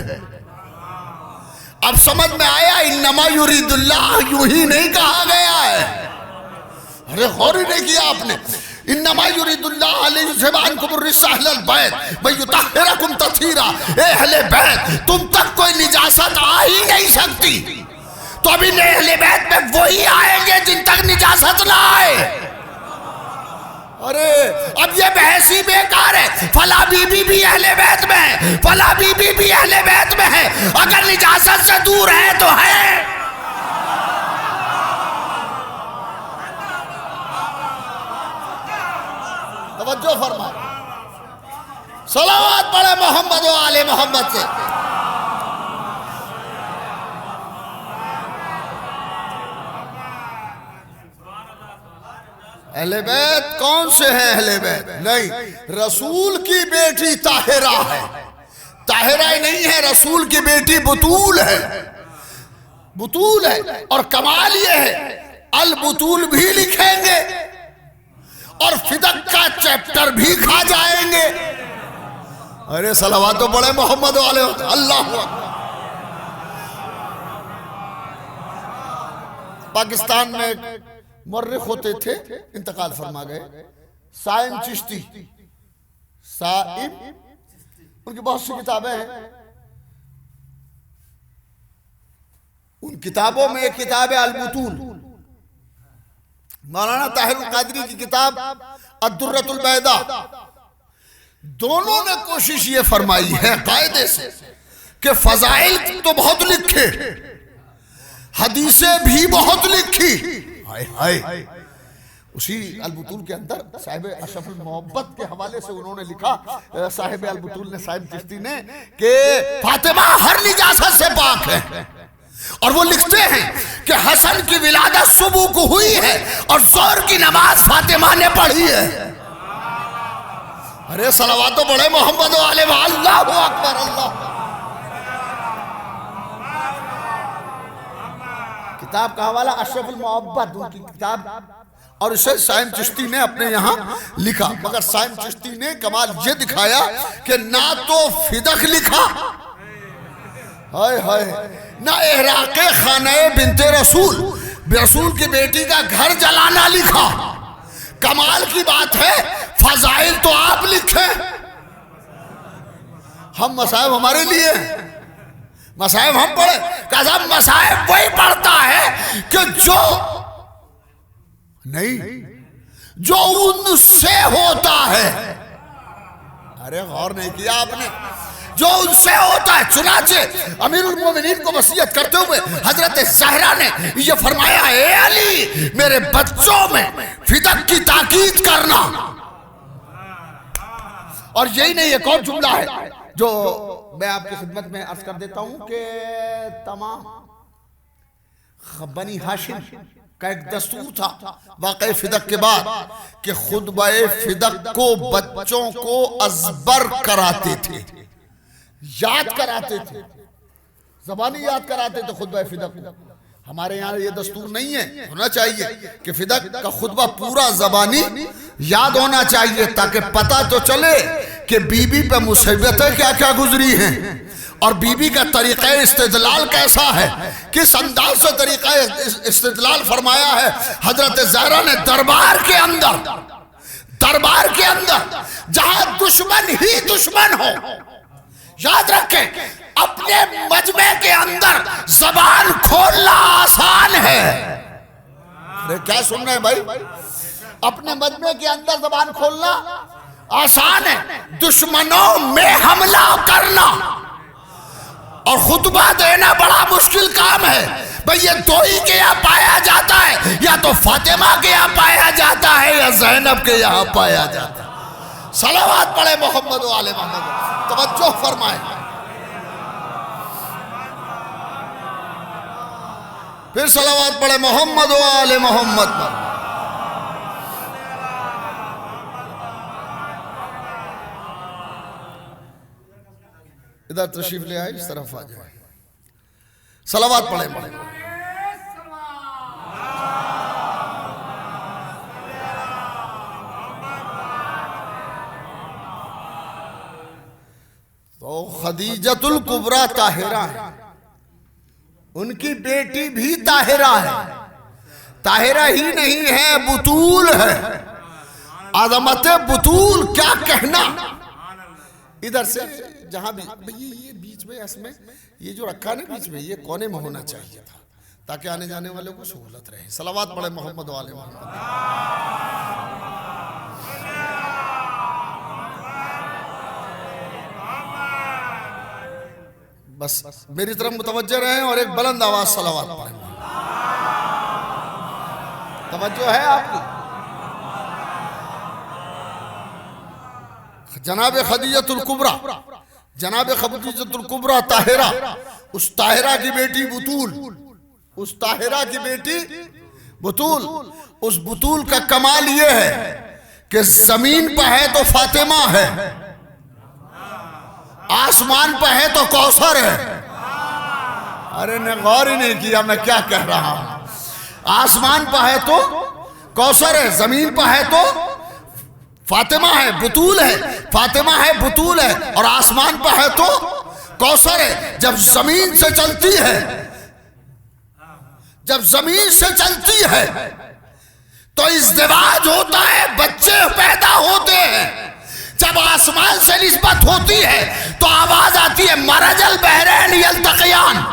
اب سمجھ میں آیا, انما یرید اللہ یوں ہی نہیں کہا گیا ہے. ارے غور ہی نہیں کیا آپ نے. انما یرید اللہ لیذھب عنکم الرجس اہل البیت ویطہرکم تطہیرا. اے اہل بیت, تم تک کوئی نجاست آ ہی نہیں سکتی, تو ابھی اہل بیت میں وہی آئیں گے جن تک نجاست نہ آئے. ارے اب یہ بحث ہی بیکار ہے. فلاں بی بی بھی اہل بیت میں ہے, فلاں بی بی بھی اہل بیت میں ہے, اگر نجاست سے دور ہے تو ہے. توجہ فرمائے. صلوات پڑھے محمد و آل محمد سے. اہل بیت کون سے ہیں اہل بیت؟ نہیں, رسول کی بیٹی طاہرہ ہے. طاہرہ ہی نہیں ہے, رسول کی بیٹی بطول ہے. بطول ہے. اور کمال یہ ہے البطول بھی لکھیں گے اور فدق کا چیپٹر بھی کھا جائیں گے. ارے صلوات تو پڑھے محمد علیہ اللہ اکبر. پاکستان میں مورخ ہوتے تھے، انتقال فرما گئے، سائم چشتی، سائم، ان کی بہت سی کتابیں ہیں، ان کتابوں میں ایک کتاب ہے البطول، مولانا طاہر القادری کی کتاب الدرۃ البیضاء، دونوں نے کوشش یہ فرمائی ہے قاعدے سے کہ فضائل تو بہت لکھے، حدیثیں بھی بہت لکھی، اسی البطول کے اندر صاحب اشرف المحبت کے حوالے سے انہوں نے لکھا، صاحب البطول نے، صاحب چشتی نے، کہ فاطمہ ہر نجاست سے پاک ہے، اور وہ لکھتے ہیں کہ حسن کی ولادت صبح کو ہوئی ہے اور ظہر کی نماز فاطمہ نے پڑھی ہے۔ ارے صلوات تو بڑے محمد علیہ اللہ اکبر اللہ۔ کتاب کا حوالہ اشرف المحبت، ان کی کتاب، اور اسے سائم چشتی نے اپنے یہاں لکھا، مگر سائم چشتی نے کمال یہ دکھایا کہ نہ تو فدق لکھا، نہ احراق خانہ بنت رسول، رسول کی بیٹی کا گھر جلانا لکھا۔ کمال کی بات ہے فضائل تو آپ لکھیں، ہم مصائب ہمارے لیے، مصائب ہم پڑھیں، کہ مصائب وہی پڑھتا ہے کہ جو نہیں، جو ان سے ہوتا ہے۔ ارے غور نہیں کیا آپ نے، جو ان سے ہوتا ہے۔ چنانچہ امیر المومنین کو وصیت کرتے ہوئے حضرت زہرا نے یہ فرمایا، اے علی میرے بچوں میں فدق کی تاکید کرنا۔ اور یہی نہیں، ایک اور جملہ ہے جو میں آپ کی خدمت میں عرض کر دیتا ہوں کہ تمام بنی ہاشم کا ایک دستور تھا واقع فدق کے بعد کہ خطبہ فدق کو بچوں کو ازبر کراتے تھے، یاد کراتے تھے، زبانی یاد کراتے تھے خطبہ فدق کو۔ ہمارے یہاں یہ دستور نہیں ہے، ہونا چاہیے کہ فدق کا خطبہ پورا زبانی یاد ہونا چاہیے، تاکہ پتہ تو چلے کہ بی بی پہ مصیبتیں کیا کیا گزری ہیں، اور بی بی کا طریقہ استدلال کیسا ہے، کس انداز سے طریقہ استدلال فرمایا ہے حضرت زہرا نے دربار کے اندر جہاں دشمن ہی دشمن ہو۔ یاد رکھیں اپنے مجمع کے اندر زبان کھولنا آسان ہے۔ ارے کیا سن رہے ہیں بھائی، اپنے مجمع کے اندر زبان کھولنا آسان ہے، دشمنوں میں حملہ کرنا اور خطبہ دینا بڑا مشکل کام ہے۔ بھئی یہ دو ہی کے یہاں پایا جاتا ہے، یا تو فاطمہ کے یہاں پایا جاتا ہے یا زینب کے یہاں پایا جاتا ہے۔ صلوات پڑھے محمد و آل محمد، توجہ فرمائیں، پھر صلوات پڑھے محمد و آل محمد پر۔ ادھر تشریف لے آئے، اس طرف آ جائے، صلوات پڑھے محمد۔ تو خدیجۃ الکبریٰ طاہرہ ہے، ان کی بیٹی بھی طاہرہ ہے، طاہرہ ہی نہیں ہے بطول ہے، عظمت بطول کیا کہنا۔ ادھر سے جہاں بھی یہ بیچ میں اس میں یہ جو رکھا نا بیچ میں، یہ کونے میں ہونا چاہیے تھا تاکہ آنے جانے والوں کو سہولت رہے۔ صلوات پڑھے محمد و آل محمد۔ بس میری طرف متوجہ رہیں اور ایک بلند آواز صلوات پڑھیں۔ توجہ ہے آپ کی؟ جناب خدیجۃ الکبریٰ، جناب خدیجۃ الکبریٰ طاہرہ، اس طاہرہ کی بیٹی بطول، اس طاہرہ کی بیٹی بطول، اس بطول کا کمال یہ ہے کہ زمین پہ ہے تو فاطمہ ہے، آسمان پہ ہے تو کوثر ہے۔ ارے نے غور ہی نہیں کیا میں کیا کہہ رہا ہوں۔ آسمان پہ ہے تو کوثر ہے، زمین پہ ہے تو فاطمہ ہے، بطول ہے، فاطمہ ہے، بطول ہے، اور آسمان پہ ہے تو کوثر ہے۔ جب زمین سے چلتی ہے جب زمین سے چلتی ہے تو ازدواج ہوتا ہے، بچے پیدا ہوتے ہیں. جب آسمان سے نسبت ہوتی ہے تو آواز آتی ہے مرج البحرین یلتقیان.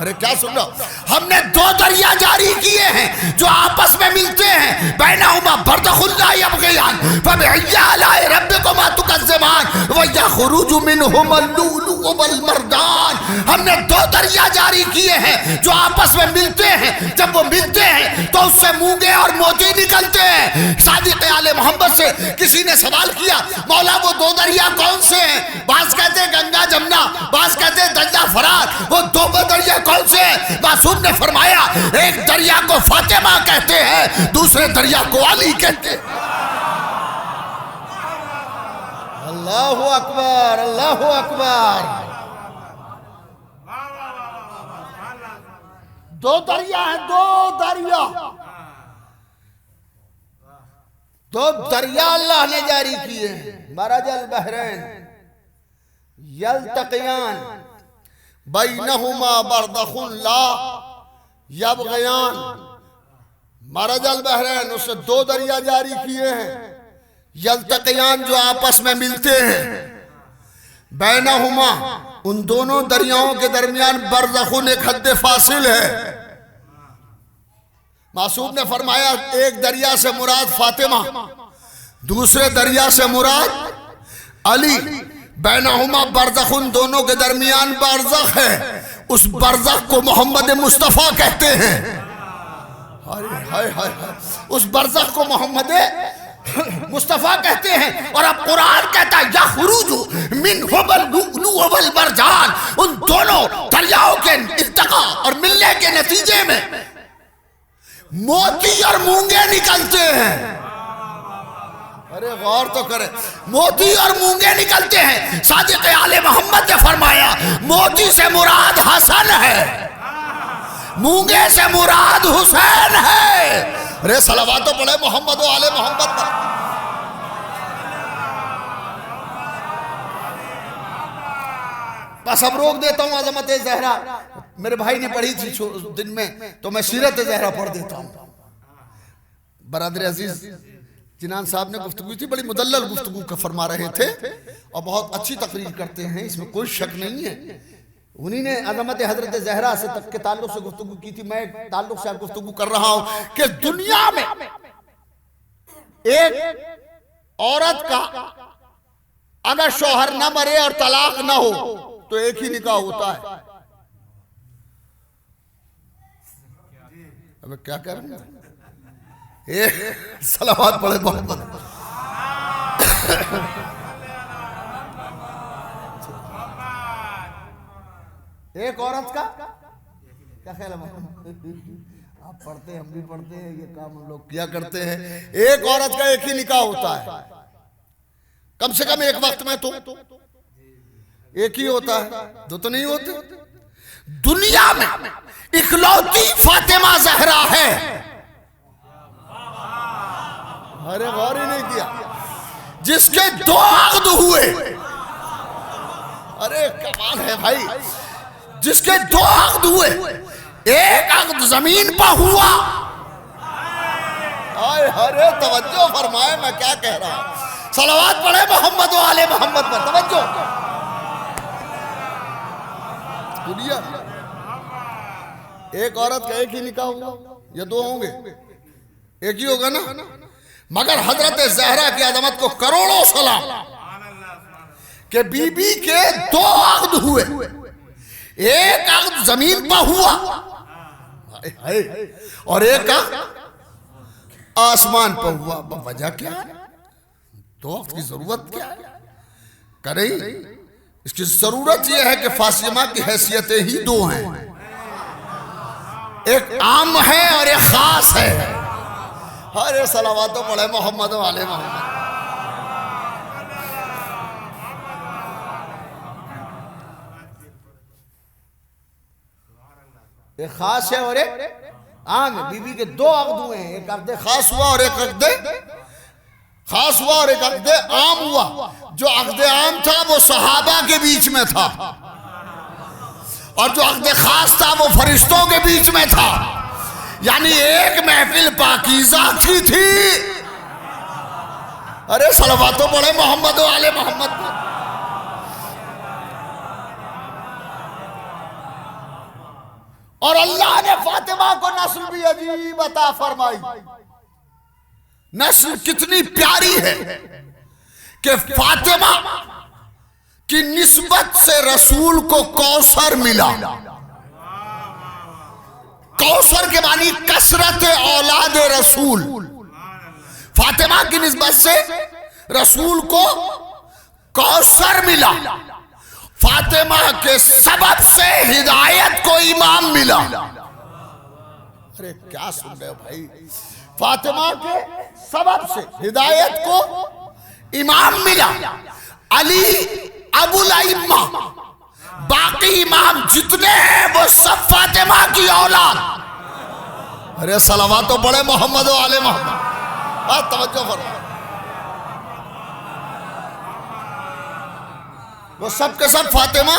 ارے کیا سن رہا؟ ہم نے دو دریا جاری کیے ہیں جو آپس میں ملتے ہیں، بینہما برزخ لا یبغیان فبأی آلاء ربکما تکذبان ویخرج منہما اللؤلؤ والمرجان. ہم نے دو دریا جاری کیے ہیں جو آپس میں ملتے ہیں، جب وہ ملتے ہیں تو اس سے مونگے اور موتی نکلتے ہیں. صادق آل محمد سے کسی نے سوال کیا مولا وہ دو دریا کون سے ہیں؟ بعض کہتے ہیں گنگا جمنا، بعض کہتے ہیں دجلہ فرات. وہ دو دریا کون سے ہیں؟ معصوم نے فرمایا ایک دریا کو فاطمہ کہتے ہیں، دوسرے دریا کو علی کہتے ہیں. اللہ اکبر، اللہ اکبر. دو دریا ہیں، دو دریا، دو دریا اللہ نے جاری کیے ہیں. مرج البحرین یلتقیان بینہما برزخ لا یبغیان. مرج البحرین، اس سے دو دریا جاری کیے ہیں. یلتقیان جو آپس میں ملتے ہیں. بینہما، ان دونوں دریاؤں کے درمیان برزخ، ایک حد فاصل ہے. معصوم نے فرمایا ایک دریا سے مراد فاطمہ، دوسرے دریا سے مراد علی. بینہما برزخ، ان دونوں کے درمیان برزخ ہے. اس برزخ کو محمد مصطفیٰ کہتے ہیں. اس برزخ کو محمد مصطفیٰ کہتے ہیں. اور اب قرآن کہتا ہے یخرج منہما اللؤلؤ والمرجان. ان دونوں دریاؤں کے التقاء اور ملنے کے نتیجے میں موتی اور مونگے نکلتے ہیں. ارے غور تو کرے، موتی اور مونگے نکلتے ہیں. صادق آل محمد نے فرمایا موتی سے مراد حسن ہے، مونگے سے مراد حسین ہے. ارے صلوات پڑھے محمد و آل محمد پر. بس اب روک دیتا ہوں عظمت زہرا. میرے بھائی نے پڑھی تھی دن میں تو میں سیرت زہرا پڑھ دیتا ہوں. برادر عزیز جنان صاحب نے گفتگو تھی، بڑی مدلل گفتگو کا فرما رہے تھے اور بہت اچھی تقریر کرتے ہیں، اس میں کوئی شک نہیں ہے. انہی نے عظمت حضرت زہرا سے تک کے تعلق سے گفتگو کی تھی. میں ایک تعلق سے گفتگو کر رہا ہوں کہ دنیا میں ایک عورت کا اگر شوہر نہ مرے اور طلاق نہ ہو تو ایک ہی نکاح ہوتا ہے. اب کیا کہہ رہے ہیں؟ صلوات پڑھے محمد. ایک عورت کا کیا خیال ہے محمد؟ آپ پڑھتے ہیں، ہم بھی پڑھتے ہیں، یہ کام ہم لوگ کیا کرتے ہیں. ایک عورت کا ایک ہی نکاح ہوتا ہے، کم سے کم ایک وقت میں تو ایک ہی ہوتا ہے، دو تو نہیں ہوتے. دنیا میں اکلوتی فاطمہ زہرا ہے. ارے غور ہی نہیں کیا، جس کے دو عقد ہوئے. ارے کمال ہے بھائی، جس کے دو عقد ہوئے. ایک عقد زمین پہ ہوا. ارے توجہ فرمائے میں کیا کہہ رہا ہوں. صلوات پڑھے محمد و آل محمد پر. توجہ. دنیا ایک عورت کا ایک ہی نکاح ہوا یا دو ہوں گے؟ ایک ہی ہوگا نا. مگر حضرت زہرا کی عظمت کو کروڑوں سلام کہ بی بی کے دو عقد ہوئے. ایک عقد زمین پہ ہوا اور ایک عقد آسمان پہ ہوا. وجہ کیا ہے؟ دو عقد کی ضرورت کیا ہے؟ کریں اس کی ضرورت یہ ہے کہ فاطمہ کی حیثیتیں ہی دو ہیں، ایک عام ہے اور ایک خاص ہے. ارے صلواتوں پڑھے محمد و آل محمد. ایک خاص ہے اور ایک عام ہے. بی بی کے دو عقد ہوئے ہیں، ایک عقد خاص ہوا اور ایک عقد خاص ہوا اور ایک عقد عام ہوا. جو عقد عام تھا وہ صحابہ کے بیچ میں تھا اور جو عقد خاص تھا وہ فرشتوں کے بیچ میں تھا، یعنی ایک محفل پاکیزہ کی تھی۔ ارے صلواتوں پڑھے محمد و آل محمد۔ اور اللہ نے فاطمہ کو نسل بھی عجیب عطا فرمائی۔ نسل کتنی پیاری ہے کہ فاطمہ کی نسبت سے رسول کو کوثر ملا۔ کوثر کے معنی کثرت اولاد رسول۔ فاطمہ کی نسبت سے رسول کو کوثر ملا۔ فاطمہ کے سبب سے ہدایت کو امام ملا۔ ارے کیا سن رہے ہو بھائی؟ فاطمہ کے سبب سے ہدایت کو امام ملا۔ علی ابو الائمہ، باقی امام جتنے ہیں وہ سب فاطمہ کی اولاد۔ ارے صلواتوں پڑھے محمد و آل محمد۔ توجہ فرمائیں، وہ سب کے سب فاطمہ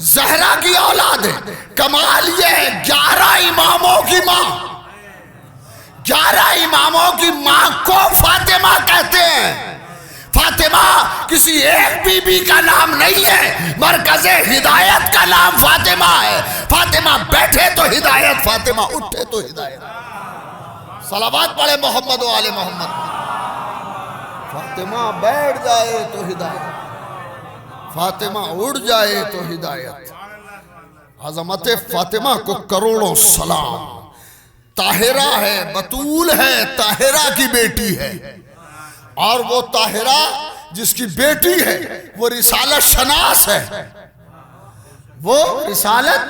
زہرا کی اولاد ہے۔ کمال یہ ہے 11 اماموں کی ماں، 11 اماموں کی ماں کو فاطمہ کہتے ہیں۔ فاطمہ کسی ایک بی بی کا نام نہیں ہے، مرکز ہدایت کا نام فاطمہ ہے۔ فاطمہ بیٹھے تو ہدایت، فاطمہ اٹھے تو ہدایت۔ صلوات پڑھے محمد و آل محمد۔ فاطمہ بیٹھ جائے تو ہدایت، فاطمہ اڑ جائے تو ہدایت۔ عظمت فاطمہ کو کروڑوں سلام۔ طاہرہ ہے، بطول ہے، طاہرہ کی بیٹی ہے، اور وہ طاہرہ جس کی بیٹی ہے وہ رسالت شناس ہے، وہ رسالت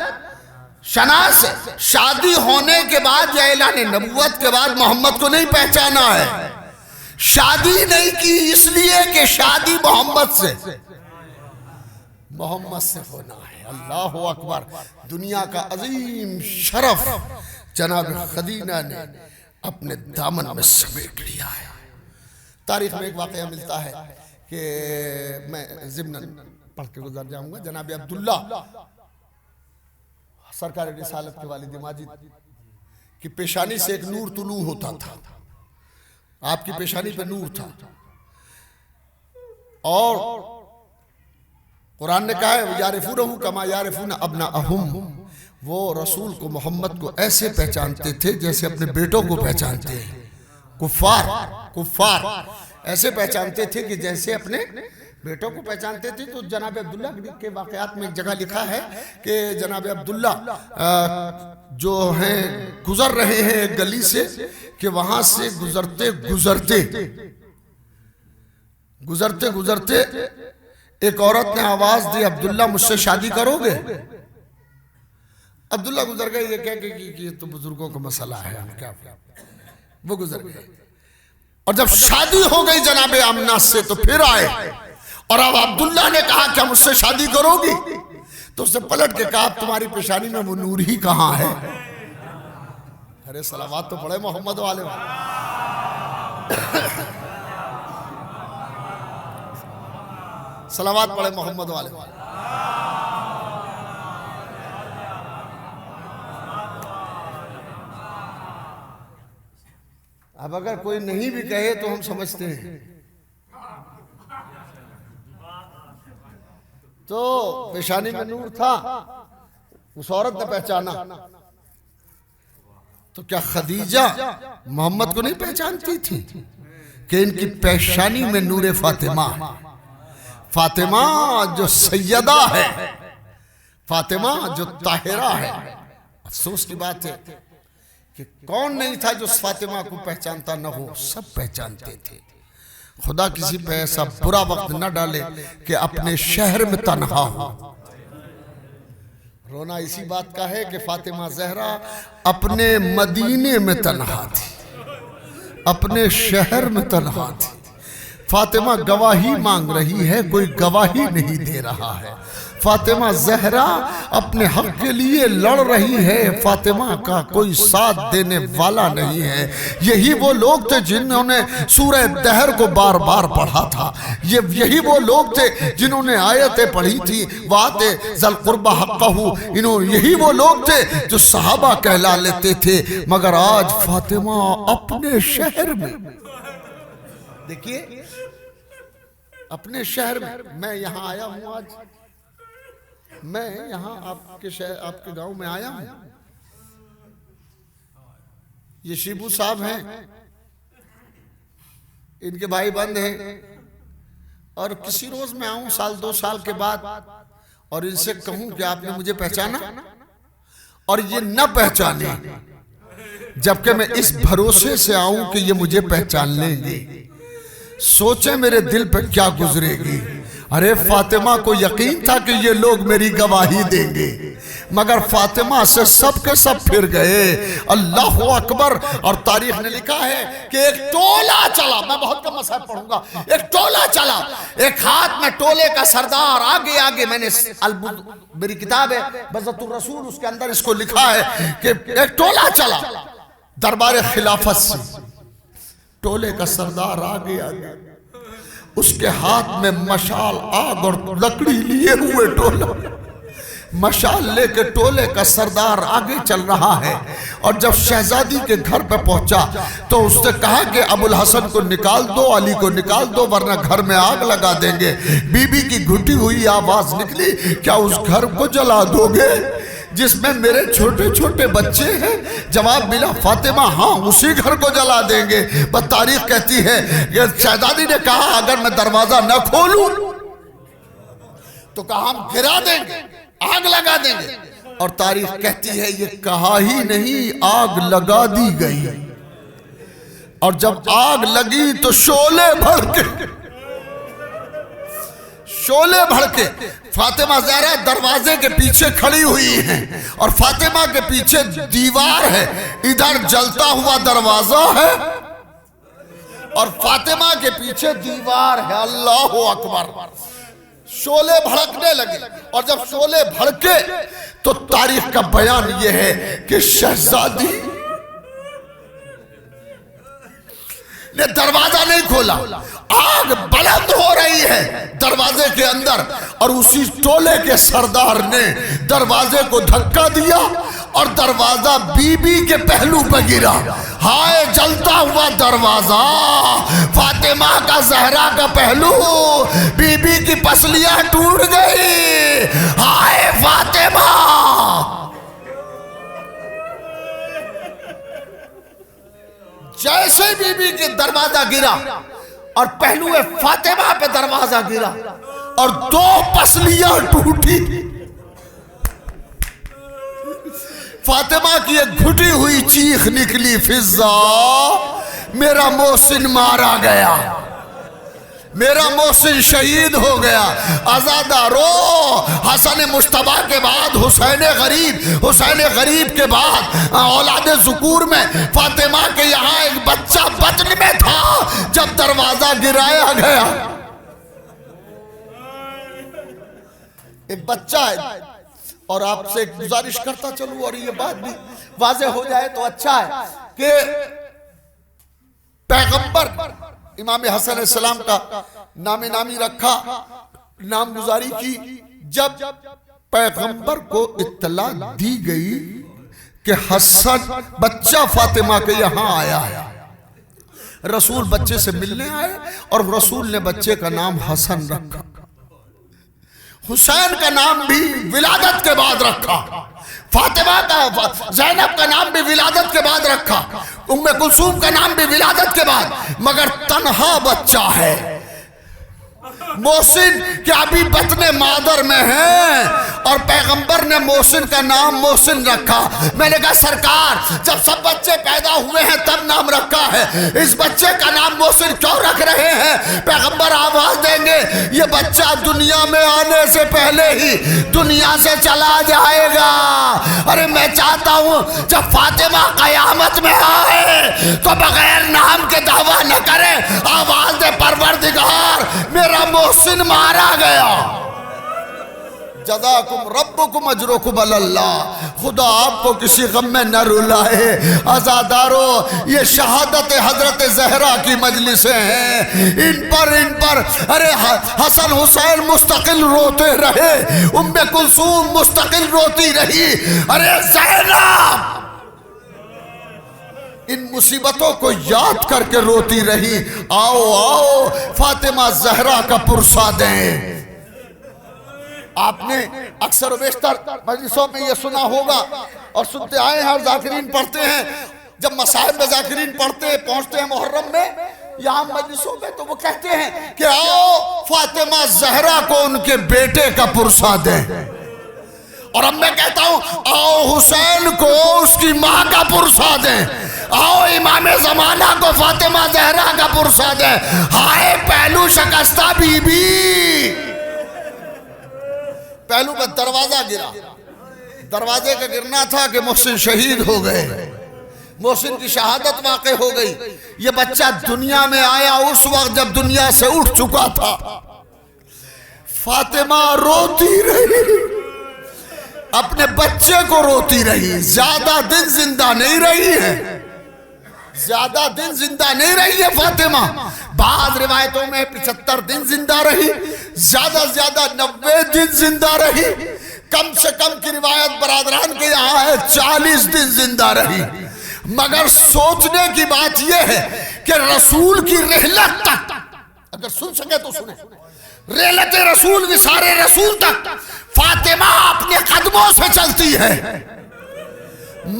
شناس ہے۔ شادی ہونے کے بعد یا اعلان نبوت کے بعد محمد کو نہیں پہچانا ہے۔ شادی نہیں کی اس لیے کہ شادی محمد سے ہونا ہے۔ اللہ اکبر۔ دنیا کا عظیم شرف جناب خدیجہ نے اپنے دامن میں سمیٹ لیا ہے۔ تاریخ میں ایک واقعہ ملتا ہے کہ میں ضمناً پڑھ کے گزر جاؤں گا۔ جناب عبداللہ سرکار رسالت کے والد ماجد کی پیشانی سے ایک نور طلوع ہوتا تھا۔ آپ کی پیشانی پہ نور تھا، اور قرآن نے کہا ہے یعرفونہ کما یعرفون ابناءہم، وہ رسول کو محمد کو ایسے پہچانتے تھے جیسے اپنے بیٹوں کو پہچانتے ہیں۔ کفار ایسے پہچانتے تھے کہ جیسے اپنے بیٹوں کو پہچانتے تھے۔ تو جناب عبداللہ کے واقعات میں ایک جگہ لکھا ہے کہ جناب عبداللہ جو ہیں گزر رہے ہیں ایک گلی سے، کہ وہاں سے گزرتے ایک عورت نے آواز دی عبداللہ مجھ سے شادی کرو گے؟ عبداللہ گزر گئے، یہ کہہ کہ یہ تو بزرگوں کا مسئلہ ہے، وہ گزر گئے۔ اور جب شادی ہو گئی جناب آمنہ سے تو پھر آئے، اور اب عبداللہ نے کہا کیا مجھ سے شادی کرو گی؟ تو اس نے پلٹ کے کہا تمہاری پیشانی میں وہ نور ہی کہاں ہے؟ ارے صلوات تو پڑھے محمد والے۔ صلوات پڑھے محمد والے۔ اب اگر کوئی نہیں بھی کہے تو ہم سمجھتے ہیں۔ تو پیشانی میں نور تھا، اس عورت نے پہچانا۔ تو کیا خدیجہ محمد کو نہیں پہچانتی تھی کہ ان کی پیشانی میں نور فاطمہ، فاطمہ جو سیدہ ہے، فاطمہ جو طاہرہ ہے۔ افسوس کی بات ہے کہ کون نہیں تھا جو فاطمہ کو پہچانتا نہ ہو، سب پہچانتے تھے۔ خدا کسی پہ ایسا برا وقت نہ ڈالے کہ اپنے شہر میں تنہا ہو۔ رونا اسی بات کا ہے کہ فاطمہ زہرا اپنے مدینے میں تنہا تھی، اپنے شہر میں تنہا تھی۔ فاطمہ گواہی مانگ رہی ہے، کوئی گواہی نہیں دے رہا ہے۔ فاطمہ زہرا اپنے حق کے لیے لڑ رہی ہے، فاطمہ کا کوئی ساتھ دینے والا نہیں ہے۔ یہی وہ لوگ تھے جنہوں نے سورہ دہر کو بار بار پڑھا تھا، یہی وہ لوگ تھے جنہوں نے آیتیں پڑھی تھی، وَآتِ ذَا الْقُرْبَىٰ حَقَّهُ، یہی وہ لوگ تھے جو صحابہ کہلا لیتے تھے، مگر آج فاطمہ اپنے شہر میں، دیکھیے اپنے شہر میں یہاں آیا ہوں، آج میں یہاں آپ کے گاؤں میں آیا ہوں، یہ شیبو صاحب ہیں، ان کے بھائی بند ہیں، اور کسی روز میں آؤں سال 2 سال کے بعد اور ان سے کہوں کہ آپ نے مجھے پہچانا، اور یہ نہ پہچانے، جبکہ میں اس بھروسے سے آؤں کہ یہ مجھے پہچان لیں گے، سوچیں میرے دل پہ کیا گزرے گی۔ ارے فاطمہ کو یقین تھا کہ یہ لوگ میری گواہی دیں گے، مگر فاطمہ سے سب کے سب پھر گئے۔ اللہ اکبر۔ اور تاریخ نے لکھا ہے کہ ایک ٹولہ چلا، میں بہت کم مصحف پڑھوں گا، ایک ٹولہ چلا، ایک ہاتھ میں ٹولے کا سردار، آگے آگے، میں نے میری کتاب ہے بذت الرسول، اس کے اندر اس کو لکھا ہے کہ ایک ٹولہ چلا دربار خلافت سے، ٹولے کا سردار آگے آگے، اس کے ہاتھ میں مشال، آگ اور لکڑی لیے ہوئے ٹولہ، مشال لے کے ٹولے کا سردار آگے چل رہا ہے۔ اور جب شہزادی کے گھر پہ پہنچا تو اس نے کہا کہ ابو الحسن کو نکال دو، علی کو نکال دو، ورنہ گھر میں آگ لگا دیں گے۔ بی بی کی گھٹی ہوئی آواز نکلی، کیا اس گھر کو جلا دو گے جس میں میرے چھوٹے چھوٹے بچے ہیں؟ جواب ملا، فاطمہ ہاں اسی گھر کو جلا دیں گے۔ بس تاریخ کہتی ہے کہ شہزادی نے کہا اگر میں دروازہ نہ کھولوں تو کہا ہم گرا دیں گے، آگ لگا دیں گے۔ اور تاریخ کہتی ہے یہ کہا ہی نہیں، آگ لگا دی گئی، اور جب آگ لگی تو شعلے بھڑکے فاطمہ زہرا دروازے کے پیچھے کھڑی ہوئی ہیں، اور فاطمہ کے پیچھے دیوار ہے، ادھر جلتا ہوا دروازہ ہے اور فاطمہ کے پیچھے دیوار ہے۔ اللہ اکبر۔ شعلے بھڑکنے لگے، اور جب شعلے بھڑکے تو تاریخ کا بیان یہ ہے کہ شہزادی نے دروازہ نہیں کھولا، آگ بلند ہو رہی ہے دروازے کے اندر، اور اسی ٹولے کے سردار نے دروازے کو دھکا دیا اور دروازہ بی بی کے پہلو پہ گرا۔ ہائے جلتا ہوا دروازہ، فاطمہ کا زہرا کا پہلو، بی بی کی پسلیاں ٹوٹ گئی۔ ہائے فاطمہ، جیسے بی بی کے دروازہ گرا اور پہلو فاطمہ پہ دروازہ گرا اور 2 پسلیاں ٹوٹی، فاطمہ کی ایک گھٹی ہوئی چیخ نکلی، فضا میرا محسن مارا گیا، میرا محسن شہید ہو گیا۔ آزادہ رو، حسن مجتبیٰ کے بعد حسین غریب کے بعد اولاد ذکور میں فاطمہ کے یہاں ایک بچہ بطن میں تھا جب دروازہ گرایا گیا۔ ایک بچہ ہے، اور آپ سے ایک گزارش کرتا چلوں اور یہ بات بھی واضح ہو جائے تو اچھا ہے کہ پیغمبر امام حسن علیہ السلام کا نامی رکھا، نام گزاری کی۔ جب پیغمبر کو اطلاع دی گئی کہ حسن بچہ فاطمہ کے یہاں آیا ہے، رسول بچے سے ملنے آئے اور رسول نے بچے کا نام حسن رکھا، حسین کا نام بھی ولادت کے بعد رکھا، فاطمہ کا زینب کا نام بھی ولادت کے بعد رکھا، ام کلثوم کا نام بھی ولادت کے بعد، مگر تنہا بچہ ہے محسن کہ ابھی بطن مادر میں ہے، اور پیغمبر نے محسن کا نام محسن رکھا۔ میں نے کہا سرکار جب سب بچے پیدا ہوئے ہیں تب نام رکھا ہے، اس بچے کا نام محسن کیوں رکھ رہے ہیں؟ پیغمبر آواز دیں گے یہ بچہ دنیا میں آنے سے پہلے ہی دنیا سے چلا جائے گا۔ ارے میں چاہتا ہوں جب فاطمہ قیامت میں آئے تو بغیر نام کے دعویٰ نہ کرے، آواز دے پروردگار میرا محسن مارا گیا۔ جزاکم ربکم اجرکم علی اللہ، خدا آپ کو کسی غم میں نہ رلائے۔ عزادارو یہ شہادت حضرت زہرا کی مجلسیں ہیں، ان پر ارے حسن حسین مستقل روتے رہے، ام کلثوم مستقل روتی رہی، ارے زینب ان مصیبتوں کو یاد کر کے روتی رہی۔ آؤ فاطمہ زہرا کا پرسہ دیں۔ آپ نے اکثر و بیشتر مجلسوں میں یہ سنا ہوگا اور سنتے آئے ہیں اور ذاکرین پڑھتے ہیں، جب مصائب میں ذاکرین پہنچتے ہیں محرم میں یہاں مجلسوں میں، تو وہ کہتے ہیں کہ آؤ فاطمہ زہرا کو ان کے بیٹے کا پرسہ دیں، اور اب میں کہتا ہوں آؤ حسین کو اس کی ماں کا پرسہ دیں، آؤ امام زمانہ کو فاطمہ زہرا کا پرسہ دیں۔ ہائے پہلو شکستہ بی بی، پہلو پر دروازہ گرا، دروازے کا گرنا تھا کہ محسن شہید ہو گئے، محسن کی شہادت واقع ہو گئی۔ یہ بچہ دنیا میں آیا اس وقت جب دنیا سے اٹھ چکا تھا۔ فاطمہ روتی رہی، اپنے بچے کو روتی رہی، زیادہ دن زندہ نہیں رہی ہے، زیادہ دن زندہ نہیں رہی ہے فاطمہ، بعض روایتوں میں 75 دن زندہ رہی، زیادہ سے زیادہ 90 دن زندہ رہی، کم سے کم کی روایت برادران کے یہاں ہے 40 دن زندہ رہی۔ مگر سوچنے کی بات یہ ہے کہ رسول کی رحلت تک، اگر سن سکے تو سنیں، رحلت رسول وصال رسول تک فاطمہ اپنے قدموں سے چلتی ہے،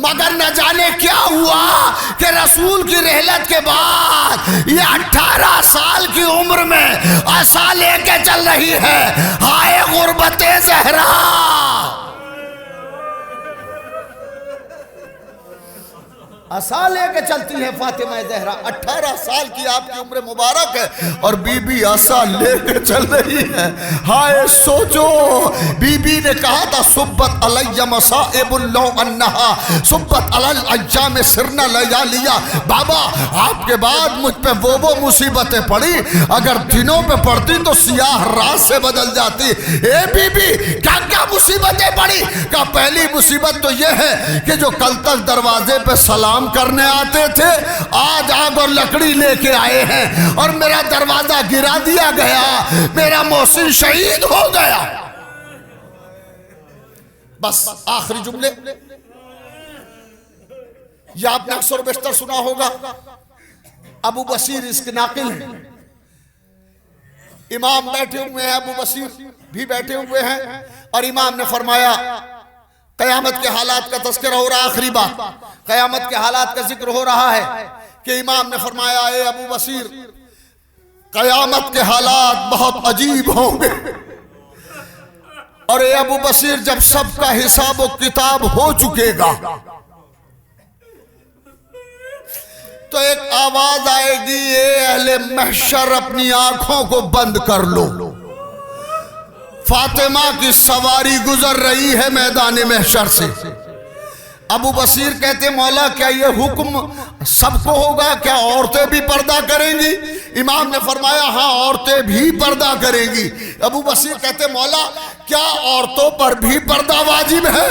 مگر نہ جانے کیا ہوا کہ رسول کی رحلت کے بعد یہ 18 سال کی عمر میں عصا لے کے چل رہی ہے۔ ہائے غربت زہرا، عصا لے کے چلتی ہے فاطمہ زہرا، 18 سال کی آپ کی عمر مبارک ہے اور بی بی عصا لے کے چل رہی ہے۔ ہائے سوچو، بی بی نے کہا تھا صبت علی مصائب لو انہا صبت علی الایام سرنا لیالیا، بابا آپ کے بعد مجھ پہ وہ مصیبتیں پڑی، اگر دنوں پہ پڑتی تو سیاہ رات سے بدل جاتی۔ اے بی بی کیا کیا مصیبتیں پڑی؟ کہا پہلی مصیبت تو یہ ہے کہ جو کل تک دروازے پہ سلام کرنے آتے تھے آج آگ اور لکڑی لے کے آئے ہیں اور میرا دروازہ گرا دیا گیا، میرا محسن شہید ہو گیا۔ بس آخری جملے یہ آپ نے اکثر و بیشتر سنا ہوگا، ابو بصیر اس کے ناقل ہیں، امام بیٹھے ہوئے ہیں، ابو بصیر بھی بیٹھے ہوئے ہیں، اور امام نے فرمایا قیامت کے حالات کا تذکرہ ہو رہا، آخری بات قیامت کے حالات کا ذکر ہو رہا ہے کہ امام نے فرمایا اے ابو بصیر قیامت کے حالات بہت عجیب ہوں گے، اور اے ابو بصیر جب سب کا حساب و کتاب ہو چکے گا تو ایک آواز آئے گی، اے اہل محشر اپنی آنکھوں کو بند کر لو، فاطمہ کی سواری گزر رہی ہے میدان محشر سے۔ ابو بصیر کہتے مولا کیا یہ حکم سب کو ہوگا، کیا عورتیں بھی پردہ کریں گی؟ امام نے فرمایا ہاں عورتیں بھی پردہ کریں گی۔ ابو بصیر کہتے مولا کیا عورتوں پر بھی پردہ واجب ہے؟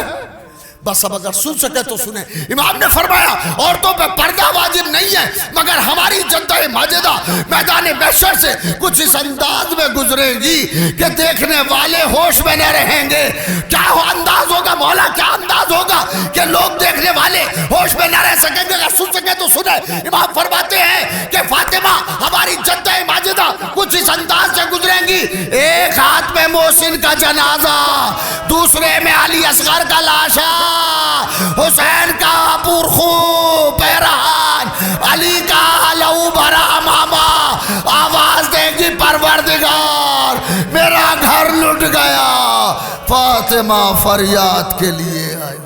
بس اب اگر سن سکے تو سنیں، امام نے فرمایا عورتوں پہ پردہ واجب نہیں ہے، مگر ہماری جدہ ماجدہ میدان محشر سے کچھ اس انداز میں گزرے گی کہ دیکھنے والے ہوش میں نہ رہیں گے۔ کیا انداز ہوگا مولا، کیا انداز ہوگا کہ لوگ دیکھنے والے ہوش میں نہ رہ سکیں گے؟ اگر سن سکے تو سنیں، امام فرماتے ہیں کہ فاطمہ ہماری جدہ ماجدہ کچھ اس انداز سے گزریں گی، ایک ہاتھ میں محسن کا جنازہ، دوسرے میں علی اصغر کا لاشا، حسین کا پرخو پیران، علی کا لہو بھرا ماما، آواز دے گی پروردگار میرا گھر لٹ گیا، فاطمہ فریاد کے لیے آئی۔